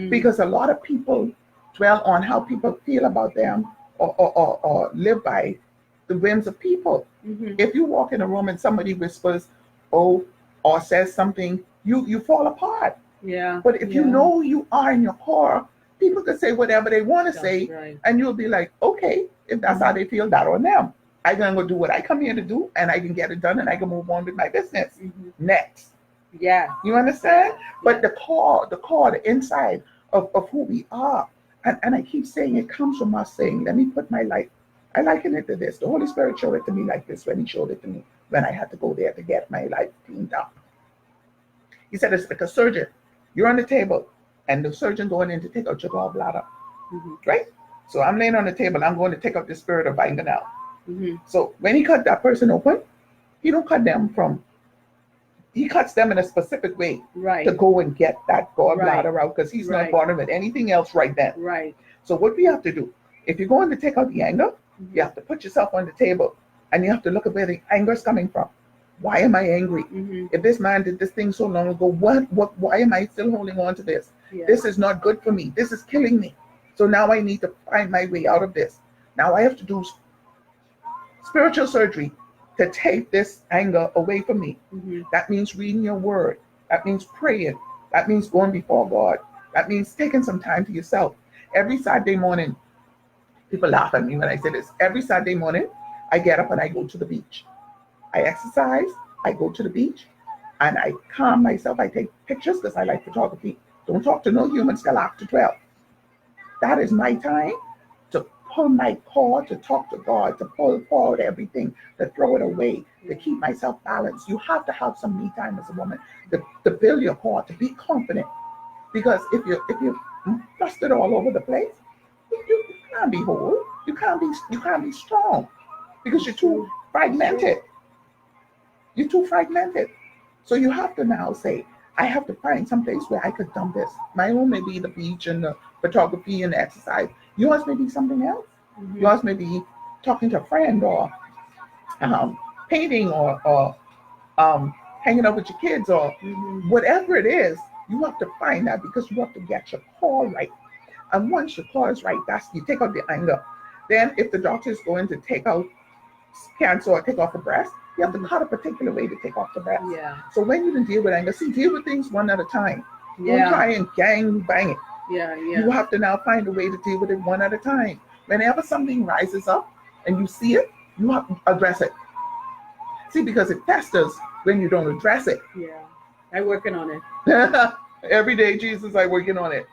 because a lot of people dwell on how people feel about them or live by the whims of people. If you walk in a room and somebody whispers, oh, or says something, you fall apart. Yeah. But if you know who you are in your core, people can say whatever they want to say, right. And you'll be like, okay, if that's how they feel, that on them. I'm gonna go do what I come here to do, and I can get it done, and I can move on with my business. Next. Yeah. You understand? But the core, the inside of who we are. And I keep saying it comes from us saying, let me put my life. I liken it to this. The Holy Spirit showed it to me like this when he showed it to me when I had to go there to get my life cleaned up. He said, it's like a surgeon. You're on the table, and the surgeon going in to take out your gallbladder, right? So I'm laying on the table. I'm going to take out the spirit of Vinganel. So when he cut that person open, he don't cut them from. He cuts them in a specific way to go and get that gallbladder out because he's not bothered with anything else right then. Right. So what we have to do, if you're going to take out the anger, you have to put yourself on the table and you have to look at where the anger is coming from. Why am I angry? If this man did this thing so long ago, why am I still holding on to this? Yeah. This is not good for me. This is killing me. So now I need to find my way out of this. Now I have to do spiritual surgery to take this anger away from me. That means reading your word. That means praying. That means going before God. That means taking some time to yourself. Every Saturday morning, people laugh at me when I say this. Every Saturday morning, I get up and I go to the beach. I exercise, I go to the beach, and I calm myself. I take pictures because I like photography. Don't talk to no humans till after 12. That is my time to pull my core, to talk to God, to pull forward everything, to throw it away, to keep myself balanced. You have to have some me time as a woman to build your core, to be confident. Because if you're flustered all over the place, you can't be whole. You can't be strong. because you're too fragmented. You're too fragmented. So you have to now say, I have to find some place where I could dump this. My own may be the beach and the photography and the exercise. Yours may be something else. Yours may be talking to a friend, or painting, or hanging out with your kids, or whatever it is. You have to find that, because you have to get your core right. And once your core is right, that's, you take out the anger. Then if the doctor is going to take out cancer or take off a breast, you have to cut a particular way to take off the breast. Yeah. So when you can deal with anger, deal with things one at a time. Yeah. Don't try and gang bang it. Yeah. You have to now find a way to deal with it one at a time. Whenever something rises up and you see it, you have to address it. See, because it festers when you don't address it. Yeah. I'm working on it. Every day, Jesus, I'm working on it.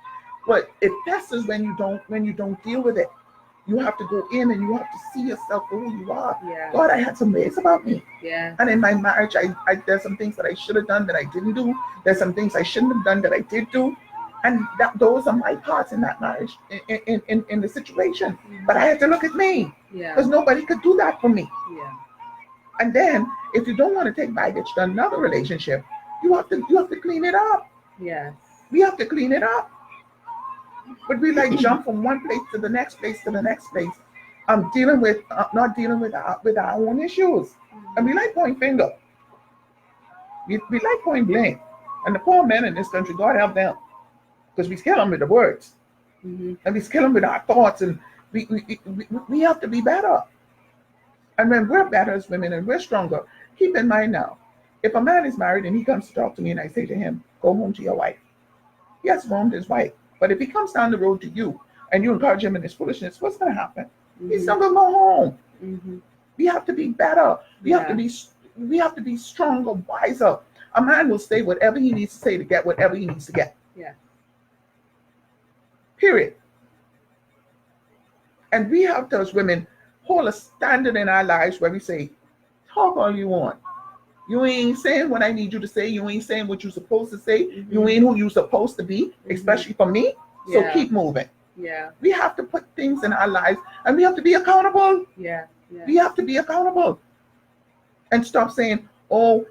But it festers when you don't deal with it. You have to go in and you have to see yourself for who you are. Yeah. God, I had some ways about me. Yeah. And in my marriage, I there's some things that I should have done that I didn't do. There's some things I shouldn't have done that I did do. And those are my parts in that marriage, in the situation. But I had to look at me. Yeah. Because nobody could do that for me. Yeah. And then if you don't want to take baggage to another relationship, you have to clean it up. Yes. We have to clean it up. But we like jump from one place to the next place to the next place. I'm dealing with not dealing with our own issues. And we like point finger. We like point blame. And the poor men in this country, God help them, because we kill them with the words, and we kill them with our thoughts. And we have to be better. And when we're better as women and we're stronger, keep in mind now, if a man is married and he comes to talk to me and I say to him, go home to your wife. He has to go home to his wife. But if he comes down the road to you and you encourage him in his foolishness, what's going to happen? He's not going to go home. We have to be better. We have to be stronger, wiser. A man will say whatever he needs to say to get whatever he needs to get. Yeah. Period. And we have to, as women, hold a standard in our lives where we say, talk all you want. You ain't saying what I need you to say. You ain't saying what you're supposed to say. You ain't who you're supposed to be, especially for me. So keep moving. Yeah. We have to put things in our lives and we have to be accountable. Yeah. We have to be accountable. And stop saying, oh,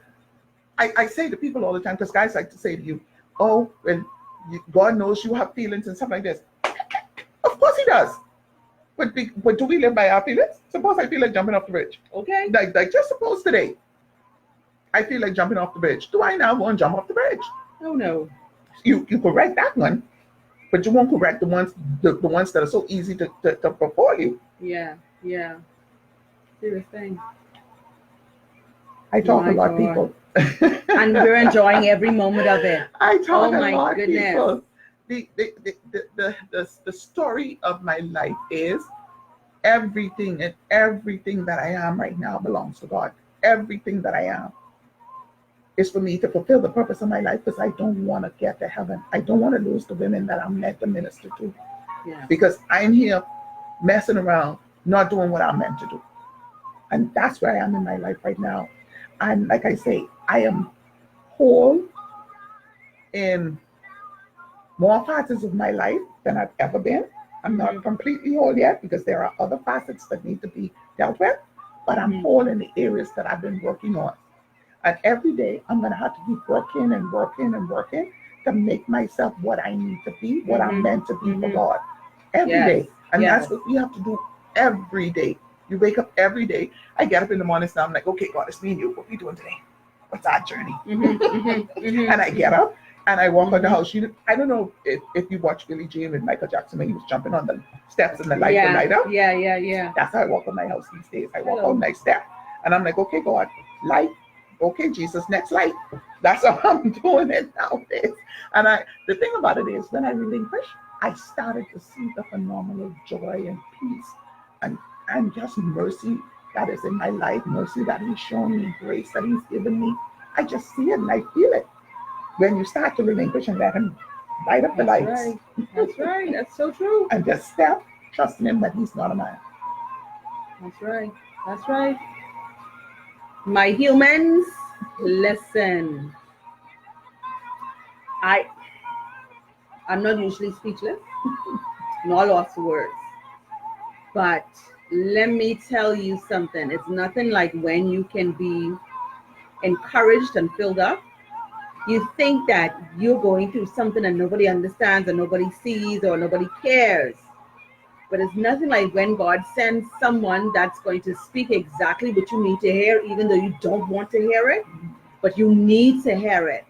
I say to people all the time, because guys like to say to you, oh, well, God knows you have feelings and stuff like this. Of course he does. But do we live by our feelings? Suppose I feel like jumping off the bridge. Okay. Like just suppose today, I feel like jumping off the bridge. Do I now go and jump off the bridge? Oh no. You correct that one, but you won't correct the ones that are so easy to befall you. Yeah. Serious thing. I talk a lot, people. And we're enjoying every moment of it. I talk a my lot, goodness. people. The story of my life is everything that I am right now belongs to God. Everything that I am is for me to fulfill the purpose of my life, because I don't want to get to heaven. I don't want to lose the women that I'm meant to minister to. Yeah. Because I'm here messing around, not doing what I'm meant to do. And that's where I am in my life right now. And like I say, I am whole in more facets of my life than I've ever been. I'm not completely whole yet, because there are other facets that need to be dealt with, but I'm whole in the areas that I've been working on. And every day I'm going to have to keep working and working and working to make myself what I need to be, what I'm meant to be for God. Every day. And that's what we have to do every day. You wake up every day. I get up in the morning and I'm like, okay, God, it's me and you. What are we doing today? What's our journey? And I get up and I walk on the house. I don't know if you watch Billie Jean with Michael Jackson when he was jumping on the steps and the light the light up. Yeah. That's how I walk on my house these days. I walk on my step. And I'm like, okay, God, light. Okay, Jesus, next light. That's how I'm doing it nowadays. And the thing about it is, when I relinquish, I started to see the phenomenal joy and peace and just mercy that is in my life, mercy that he's shown me, grace that he's given me. I just see it and I feel it. When you start to relinquish and let him light up the lights. That's right. That's so true. And just step, trusting him that he's not a man. That's right. My humans, listen. I'm not usually speechless, nor lost for words. But let me tell you something. It's nothing like when you can be encouraged and filled up. You think that you're going through something and nobody understands or nobody sees or nobody cares. But it's nothing like when God sends someone that's going to speak exactly what you need to hear, even though you don't want to hear it, but you need to hear it,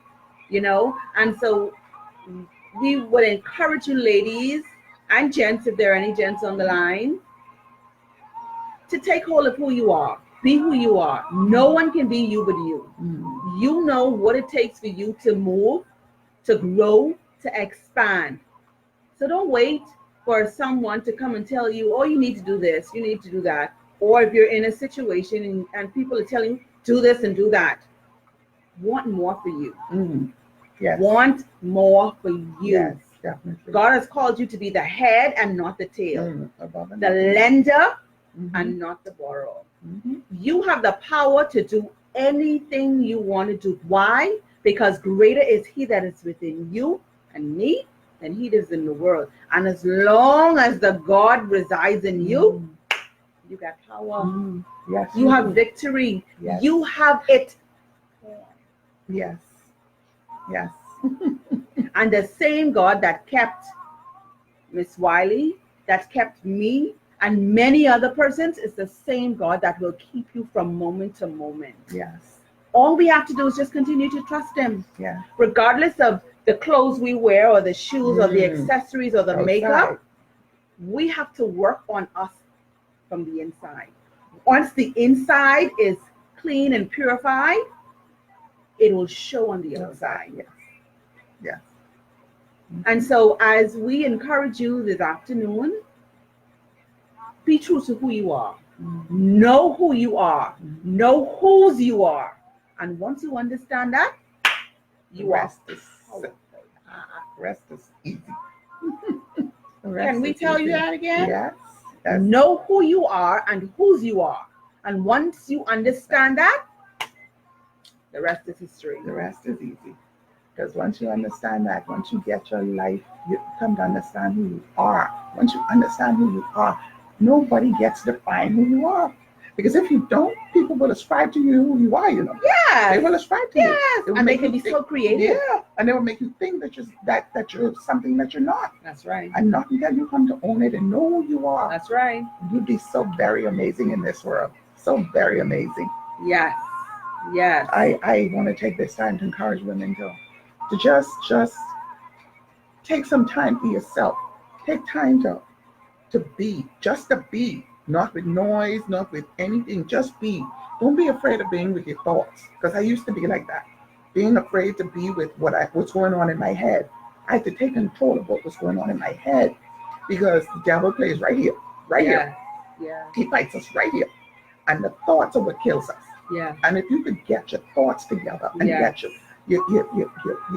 you know? And so we would encourage you, ladies and gents, if there are any gents on the line, to take hold of who you are. Be who you are. No one can be you but you. You know what it takes for you to move, to grow, to expand. So don't wait for someone to come and tell you, oh, you need to do this, you need to do that. Or if you're in a situation and people are telling you, do this and do that. Want more for you. Yes. Want more for you. Yes, definitely. God has called you to be the head and not the tail. The lender and not the borrower. You have the power to do anything you want to do. Why? Because greater is he that is within you and me than he that is in the world. And as long as the God resides in you, you got power. Yes, you have victory. Yes. You have it. Yes. Yes. And the same God that kept Miss Whylly, that kept me, and many other persons is the same God that will keep you from moment to moment. Yes. All we have to do is just continue to trust him. Yeah. Regardless of the clothes we wear or the shoes or the accessories or the makeup, we have to work on us from the inside. Once the inside is clean and purified, it will show on the outside. Yes. Yes. And so as we encourage you this afternoon, be true to who you are. Know who you are. Know whose you are. And once you understand that, you rest are is rest is easy. Can we tell you that again? Yes. Yes. Know who you are and whose you are. And once you understand that, the rest is history. The rest is easy. Because once you understand that, once you get your life, you come to understand who you are. Once you understand who you are, nobody gets to define who you are. Because if you don't, people will ascribe to you who you are, you know. Yes. They will ascribe to you. And they can be so creative. Yeah. And they will make you think that you're something that you're not. That's right. And not until you come to own it and know who you are. That's right. You'd be so very amazing in this world. So very amazing. Yes. Yes. I want to take this time to encourage women to just take some time for yourself. Take time to be, just to be, not with noise, not with anything, just be. Don't be afraid of being with your thoughts, because I used to be like that, being afraid to be with what's going on in my head. I had to take control of what was going on in my head, because the devil plays right here, here. Yeah. He fights us right here, and the thoughts are what kills us. Yeah. And if you could get your thoughts together and get you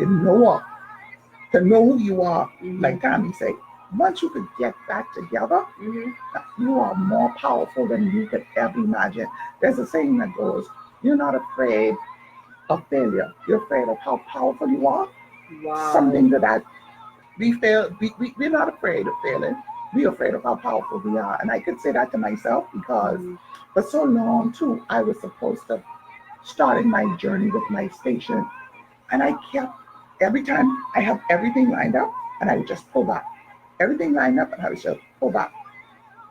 know to know who you are, like Tommy said, once you could get back together, you are more powerful than you could ever imagine. There's a saying that goes, you're not afraid of failure. You're afraid of how powerful you are. Wow. Something that we're not afraid of failing. We're afraid of how powerful we are. And I could say that to myself because for so long too, I was supposed to start my journey with my station. And I kept, every time I have everything lined up and I would just pull back. Everything lined up and I would just pull back.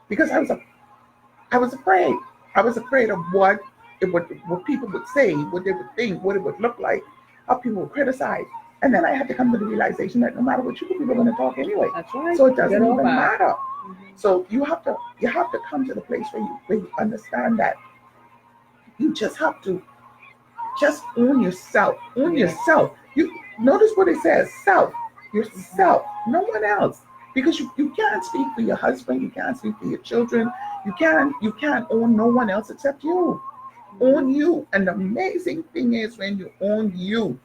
Because I was afraid. I was afraid of what people would say, what they would think, what it would look like, how people would criticize. And then I had to come to the realization that no matter what you do, people are going to talk anyway. That's right. So it doesn't even matter. So you have to come to the place where you understand that you just have to just own yourself. Own yourself. You notice what it says, self. Yourself, no one else. Because you can't speak for your husband, you can't speak for your children, you can't own no one else except you. Own you. And the amazing thing is when you own you,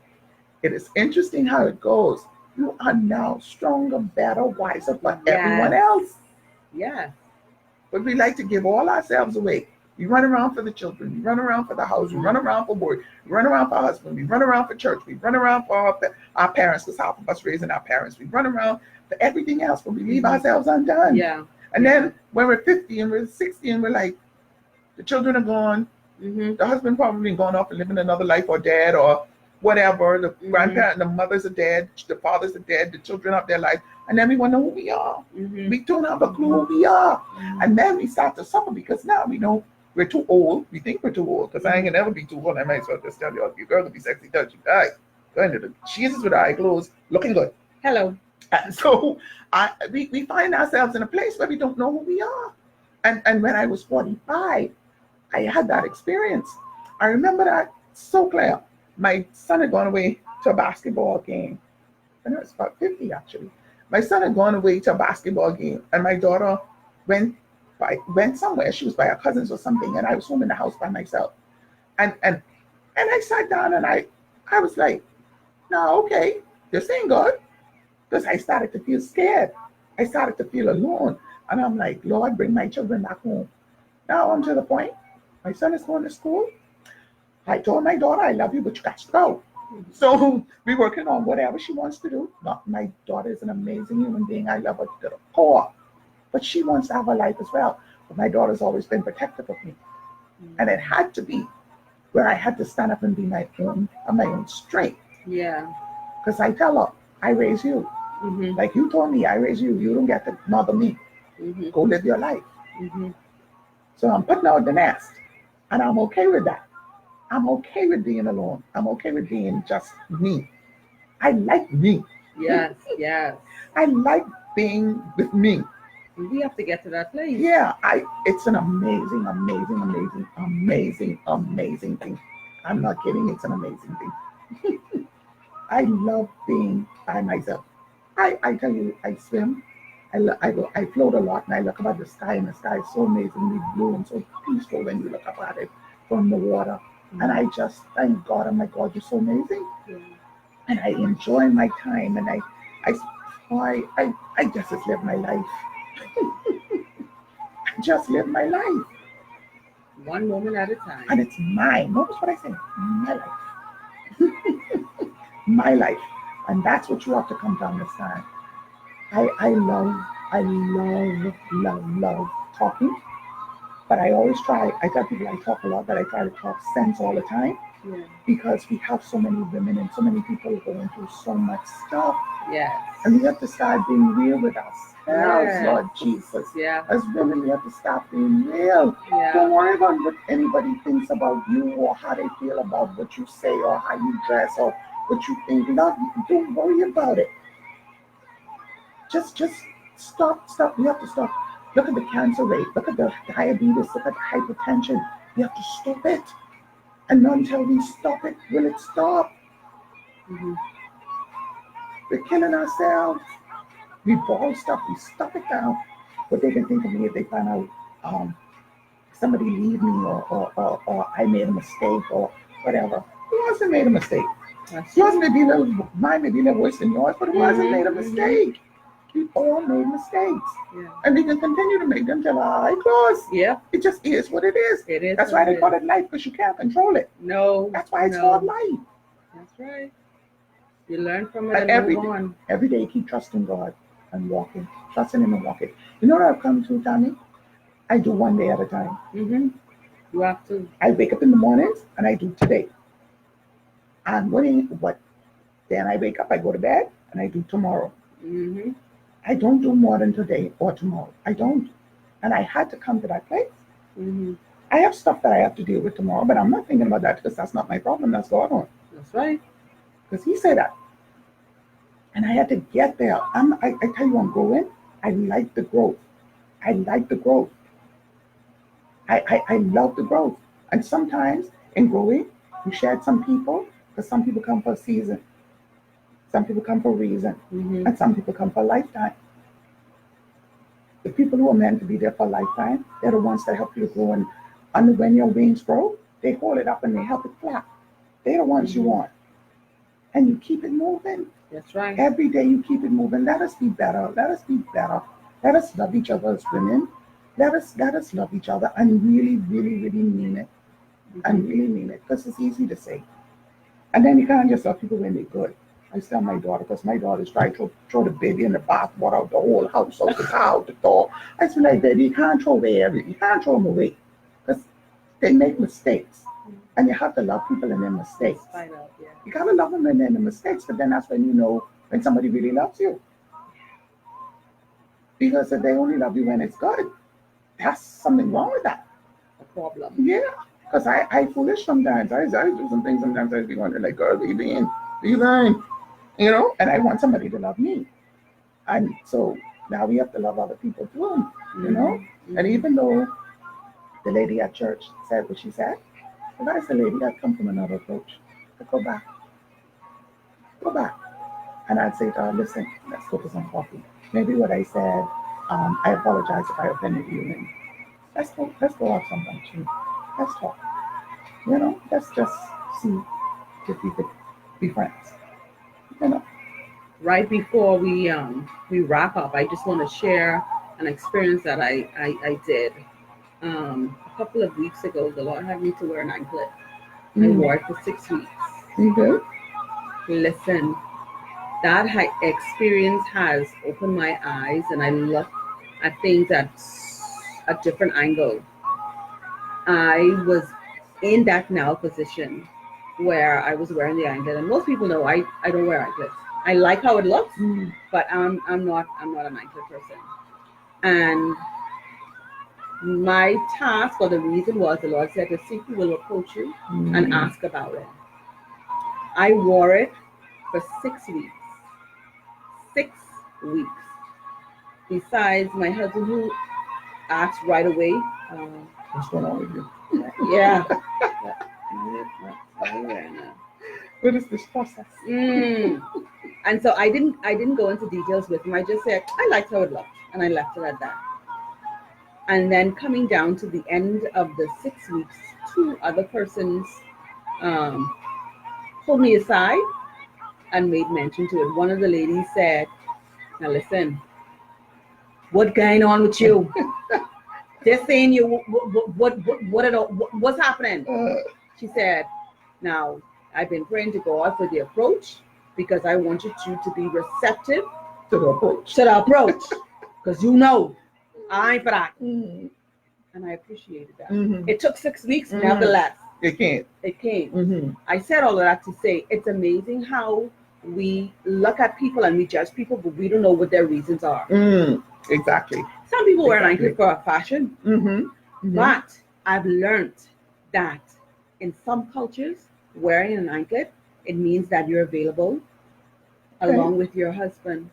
it is interesting how it goes. You are now stronger, better, wiser for everyone else. Yeah. But we like to give all ourselves away. We run around for the children. We run around for the house. We run around for work. We run around for our husband. We run around for church. We run around for our parents, because half of us raising our parents. We run around for everything else, but we leave ourselves undone. Yeah. And then when we're 50 and we're 60 and we're like, the children are gone, the husband probably gone off and living another life or dead or whatever. The grandparent, the mothers are dead, the fathers are dead, the children have their life, and then we wonder who we are. We don't have a clue who we are. And then we start to suffer because now we know we're too old. We think we're too old because I ain't gonna never be too old. I might as well just tell you, your girl will be sexy till she dies. Going to the Jesus with her eye closed, looking good. Hello. And so we find ourselves in a place where we don't know who we are. And when I was 45, I had that experience. I remember that so clear. My son had gone away to a basketball game. I know it's about 50 actually. My son had gone away to a basketball game, and my daughter went somewhere. She was by her cousins or something, and I was home in the house by myself. And I sat down and I was like, no, okay, this ain't good. Because I started to feel scared. I started to feel alone. And I'm like, Lord, bring my children back home. Now I'm to the point. My son is going to school. I told my daughter, I love you, but you got to go. So we're working on whatever she wants to do. My daughter is an amazing human being. I love her to the core. But she wants to have a life as well. But my daughter's always been protective of me. And it had to be where I had to stand up and be my own strength. Yeah. Because I tell her, I raise you. Like you told me, I raise you. You don't get to mother me. Go live your life. So I'm putting out the nest. And I'm okay with that. I'm okay with being alone. I'm okay with being just me. I like me. Yes, yes. I like being with me. We have to get to that place. Yeah, it's an amazing, amazing, amazing, amazing, amazing thing. I'm not kidding, it's an amazing thing. I love being by myself. I tell you, I swim. I float a lot, and I look up at the sky, and the sky is so amazingly blue and so peaceful when you look up at it from the water. And I just thank God. Oh my God, you're so amazing. And I enjoy my time, and I just live my life. I just live my life. One moment at a time. And it's mine. Notice what I say. My life. My life. And that's what you have to come to understand. I love talking. But I always try, I tell people I talk a lot, but I try to talk sense all the time. Because we have so many women and so many people going through so much stuff. Yes. And we have to start being real with ourselves, Lord Jesus. Yeah. As women, we have to start being real. Yeah. Don't worry about what anybody thinks about you or how they feel about what you say or how you dress or what you think. Don't worry about it. Just stop. You have to stop. Look at the cancer rate. Look at the diabetes. Look at the hypertension. You have to stop it. And not until we stop it, will it stop. We're killing ourselves. We ball stuff. We stuff it down. What they can think of me if they find out somebody leave me or I made a mistake or whatever. Who hasn't made a mistake? Yours may be mine may be a little worse than yours, but who hasn't made a mistake? We all made mistakes. And we can continue to make them till our eye close. Yeah. It just is what it is. It is. That's why they call it life, because you can't control it. No. That's why it's called life. That's right. You learn from it And move on. every day you keep trusting God and walking. Trusting Him and walking. You know what I've come to, Tammy? I do one day at a time. You have to. I wake up in the mornings and I do today. And then I wake up, I go to bed, and I do tomorrow. I don't do more than today or tomorrow. I don't. And I had to come to that place. I have stuff that I have to deal with tomorrow, but I'm not thinking about that because that's not my problem. That's God on. That's right. Because He said that. And I had to get there. I tell you, I'm growing. I like the growth. I like the growth. I love the growth. And sometimes in growing, you shed some people, because some people come for a season. Some people come for a reason. And some people come for a lifetime. The people who are meant to be there for a lifetime, they're the ones that help you to grow. And when your wings grow, they hold it up and they help it flap. They're the ones you want. And you keep it moving. That's right. Every day you keep it moving. Let us be better. Let us be better. Let us love each other as women. Let us love each other and really, really, really mean it. And really mean it. Because it's easy to say. And then you can't just love people when they're good. I tell my daughter, because my daughter's trying to throw the baby in the bathwater out the whole house, out the car, out the door. I feel like, baby, you can't throw you can't throw them away. Because they make mistakes. And you have to love people in their mistakes. You gotta love them in their mistakes, but then that's when you know when somebody really loves you. Because if they only love you when it's good, that's something wrong with that. A problem. Yeah. Because I foolish sometimes. I do some things sometimes I be wondering, like, girl, where you been? Where you been? You know? And I want somebody to love me. And so now we have to love other people too, you know? And even though the lady at church said what she said, well, that's the lady that come from another approach. But go back. Go back. And I'd say to her, listen, let's go for some coffee. Maybe what I said, I apologize if I offended you. And let's go have some lunch. Let's talk. You know, let's just see if we could be friends. You know. Right before we wrap up, I just want to share an experience that I did. A couple of weeks ago, the Lord had me to wear an anklet. I wore it for 6 weeks. Listen, that experience has opened my eyes, and I look at things at a different angle. I was in that now position where I was wearing the anklet, and most people know I don't wear anklets. I like how it looks, but I'm not an anklet person. And my task, or the reason was, the Lord said, to see who will approach you and ask about it. I wore it for 6 weeks. 6 weeks. Besides, my husband, who asked right away, what's going on with you? Yeah. What is this process? And so I didn't go into details with him. I just said I liked how it looked, and I left it at that. And then coming down to the end of the 6 weeks, 2 other persons pulled me aside and made mention to it. One of the ladies said, "Now listen, what's going on with you? They're saying you what's happening?" She said, "Now I've been praying to God for the approach, because I wanted you to be receptive to the approach. Because you know I ain't for that." And I appreciated that. It took 6 weeks, nevertheless. It came. I said all of that to say it's amazing how we look at people and we judge people, but we don't know what their reasons are. Exactly. Some people wear an anklet for fashion, but I've learned that in some cultures, wearing an anklet, it means that you're available along with your husband.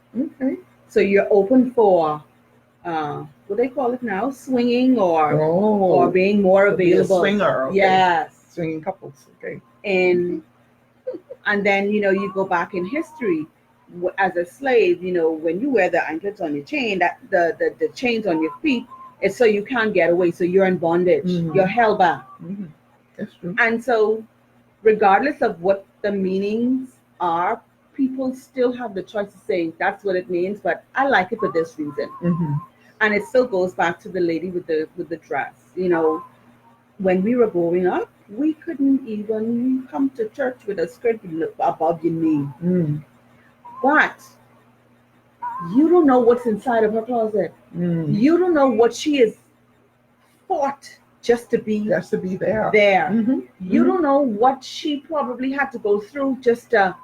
So you're open for what they call it now, swinging or being more available. Swinger. Okay. Yes. Swinging couples. Okay. And then, you go back in history as a slave, when you wear the anklets on your chain, that the chains on your feet, it's so you can't get away. So you're in bondage. You're held back. That's true. And so regardless of what the meanings are, people still have the choice to say that's what it means, but I like it for this reason. And it still goes back to the lady with the dress. When we were growing up, we couldn't even come to church with a skirt above your knee. But you don't know what's inside of her closet. You don't know what she has fought just to be there. You don't know what she probably had to go through just to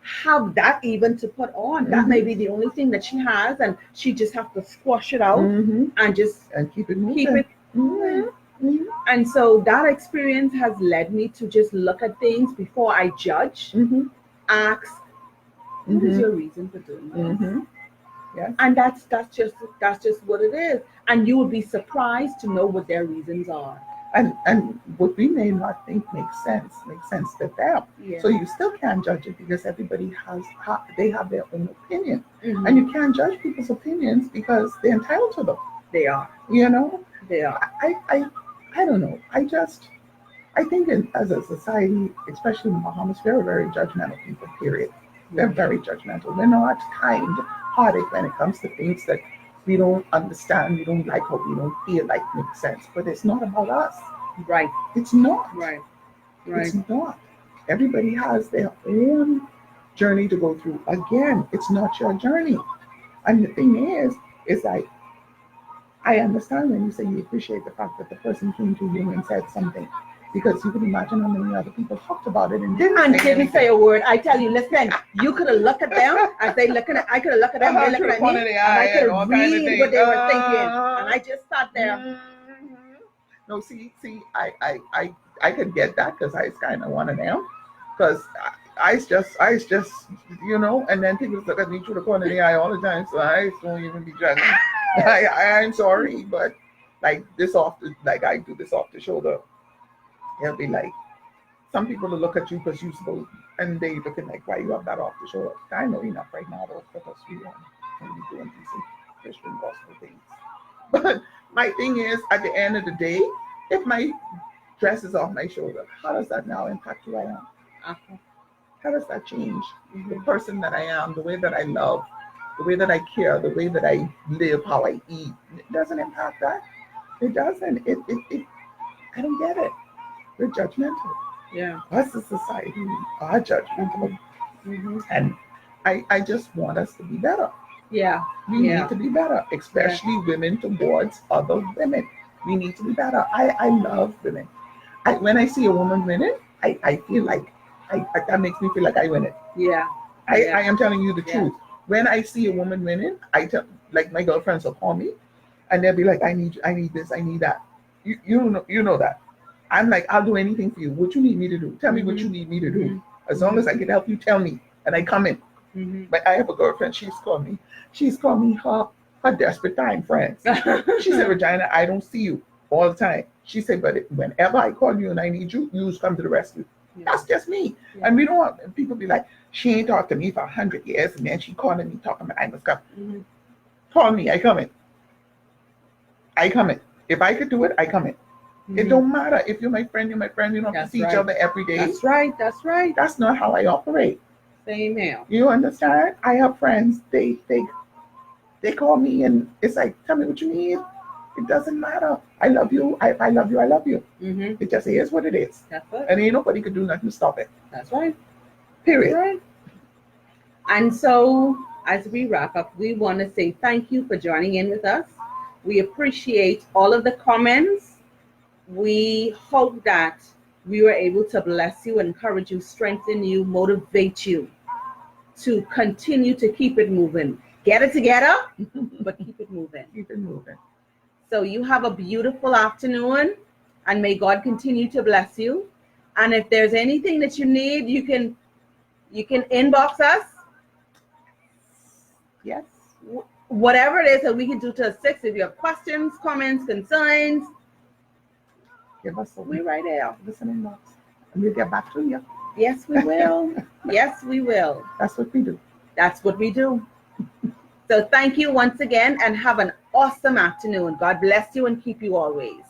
have that even to put on. That may be the only thing that she has, and she just have to squash it out and keep it moving. And so that experience has led me to just look at things before I judge. Ask, what is your reason for doing this? Yeah. And that's just what it is. And you would be surprised to know what their reasons are. And what we may not think makes sense to them. Yeah. So you still can't judge it, because everybody they have their own opinion. And you can't judge people's opinions because they're entitled to them. They are. They are. I don't know. I think as a society, especially in Bahamas, we're very judgmental people, period. They're very judgmental. They're not kind-hearted when it comes to things that we don't understand, we don't like, or we don't feel like makes sense. But it's not about us. Right. It's not. Right. It's not. Everybody has their own journey to go through. Again, it's not your journey. And the thing is like, I understand when you say you appreciate the fact that the person came to you and said something, because you can imagine how many other people talked about it and didn't say a word. I tell you, listen, you could have looked at them as they looking at. I could have looked at them, they looking at me, and I could have read what they were thinking, and I just sat there. Mm-hmm. No, see, I could get that because I was kind of one of them, because I just, and then people look at me through the corner of the eye all the time, so I don't even be judging. I'm sorry, but like this like I do this off the shoulder. It'll be like, some people will look at you because you supposed, and they looking like, why you have that off the shoulder? I know enough right now though, because we want to be doing decent Christian gospel things. But my thing is, at the end of the day, if my dress is off my shoulder, how does that now impact who I am? Uh-huh. How does that change the person that I am, the way that I love, the way that I care, the way that I live, how I eat? It doesn't impact that. It doesn't. I don't get it. We're judgmental. Yeah. Us as a society are judgmental. Mm-hmm. And I just want us to be better. Yeah. We need to be better, especially women towards other women. We need to be better. I love women. When I see a woman winning, I feel like that makes me feel like I win it. Yeah. I am telling you the truth. When I see a woman winning, like my girlfriends will call me and they'll be like, I need this, I need that. You know that. I'm like, I'll do anything for you. What you need me to do? Tell me what you need me to do. As long as I can help you, tell me, and I come in. But I have a girlfriend. She's called me her desperate time friends. She said, Regina, I don't see you all the time. She said, but whenever I call you and I need you, you just come to the rescue. That's just me. And we don't want people be like, she ain't talked to me for 100 years, and then she calling me talking about I must come. Call me, I come in. If I could do it, I come in. It don't matter. If you're my friend, you're my friend. You don't have to see each other every day. That's right. That's not how I operate. Same here. You understand? I have friends. They call me and it's like, tell me what you need. It doesn't matter. I love you. I love you. I love you. It just is what it is. That's it. And ain't nobody could do nothing to stop it. That's right. Period. That's right. And so, as we wrap up, we want to say thank you for joining in with us. We appreciate all of the comments. We hope that we were able to bless you, encourage you, strengthen you, motivate you to continue to keep it moving. Get it together, but keep it moving. Keep it moving. So you have a beautiful afternoon, and may God continue to bless you. And if there's anything that you need, you can inbox us. Yes. Whatever it is that we can do to assist. If you have questions, comments, concerns, give us a we're right there. Listen inbox. And we'll get back to you. Yes, we will. Yes, we will. That's what we do. That's what we do. So thank you once again and have an awesome afternoon. God bless you and keep you always.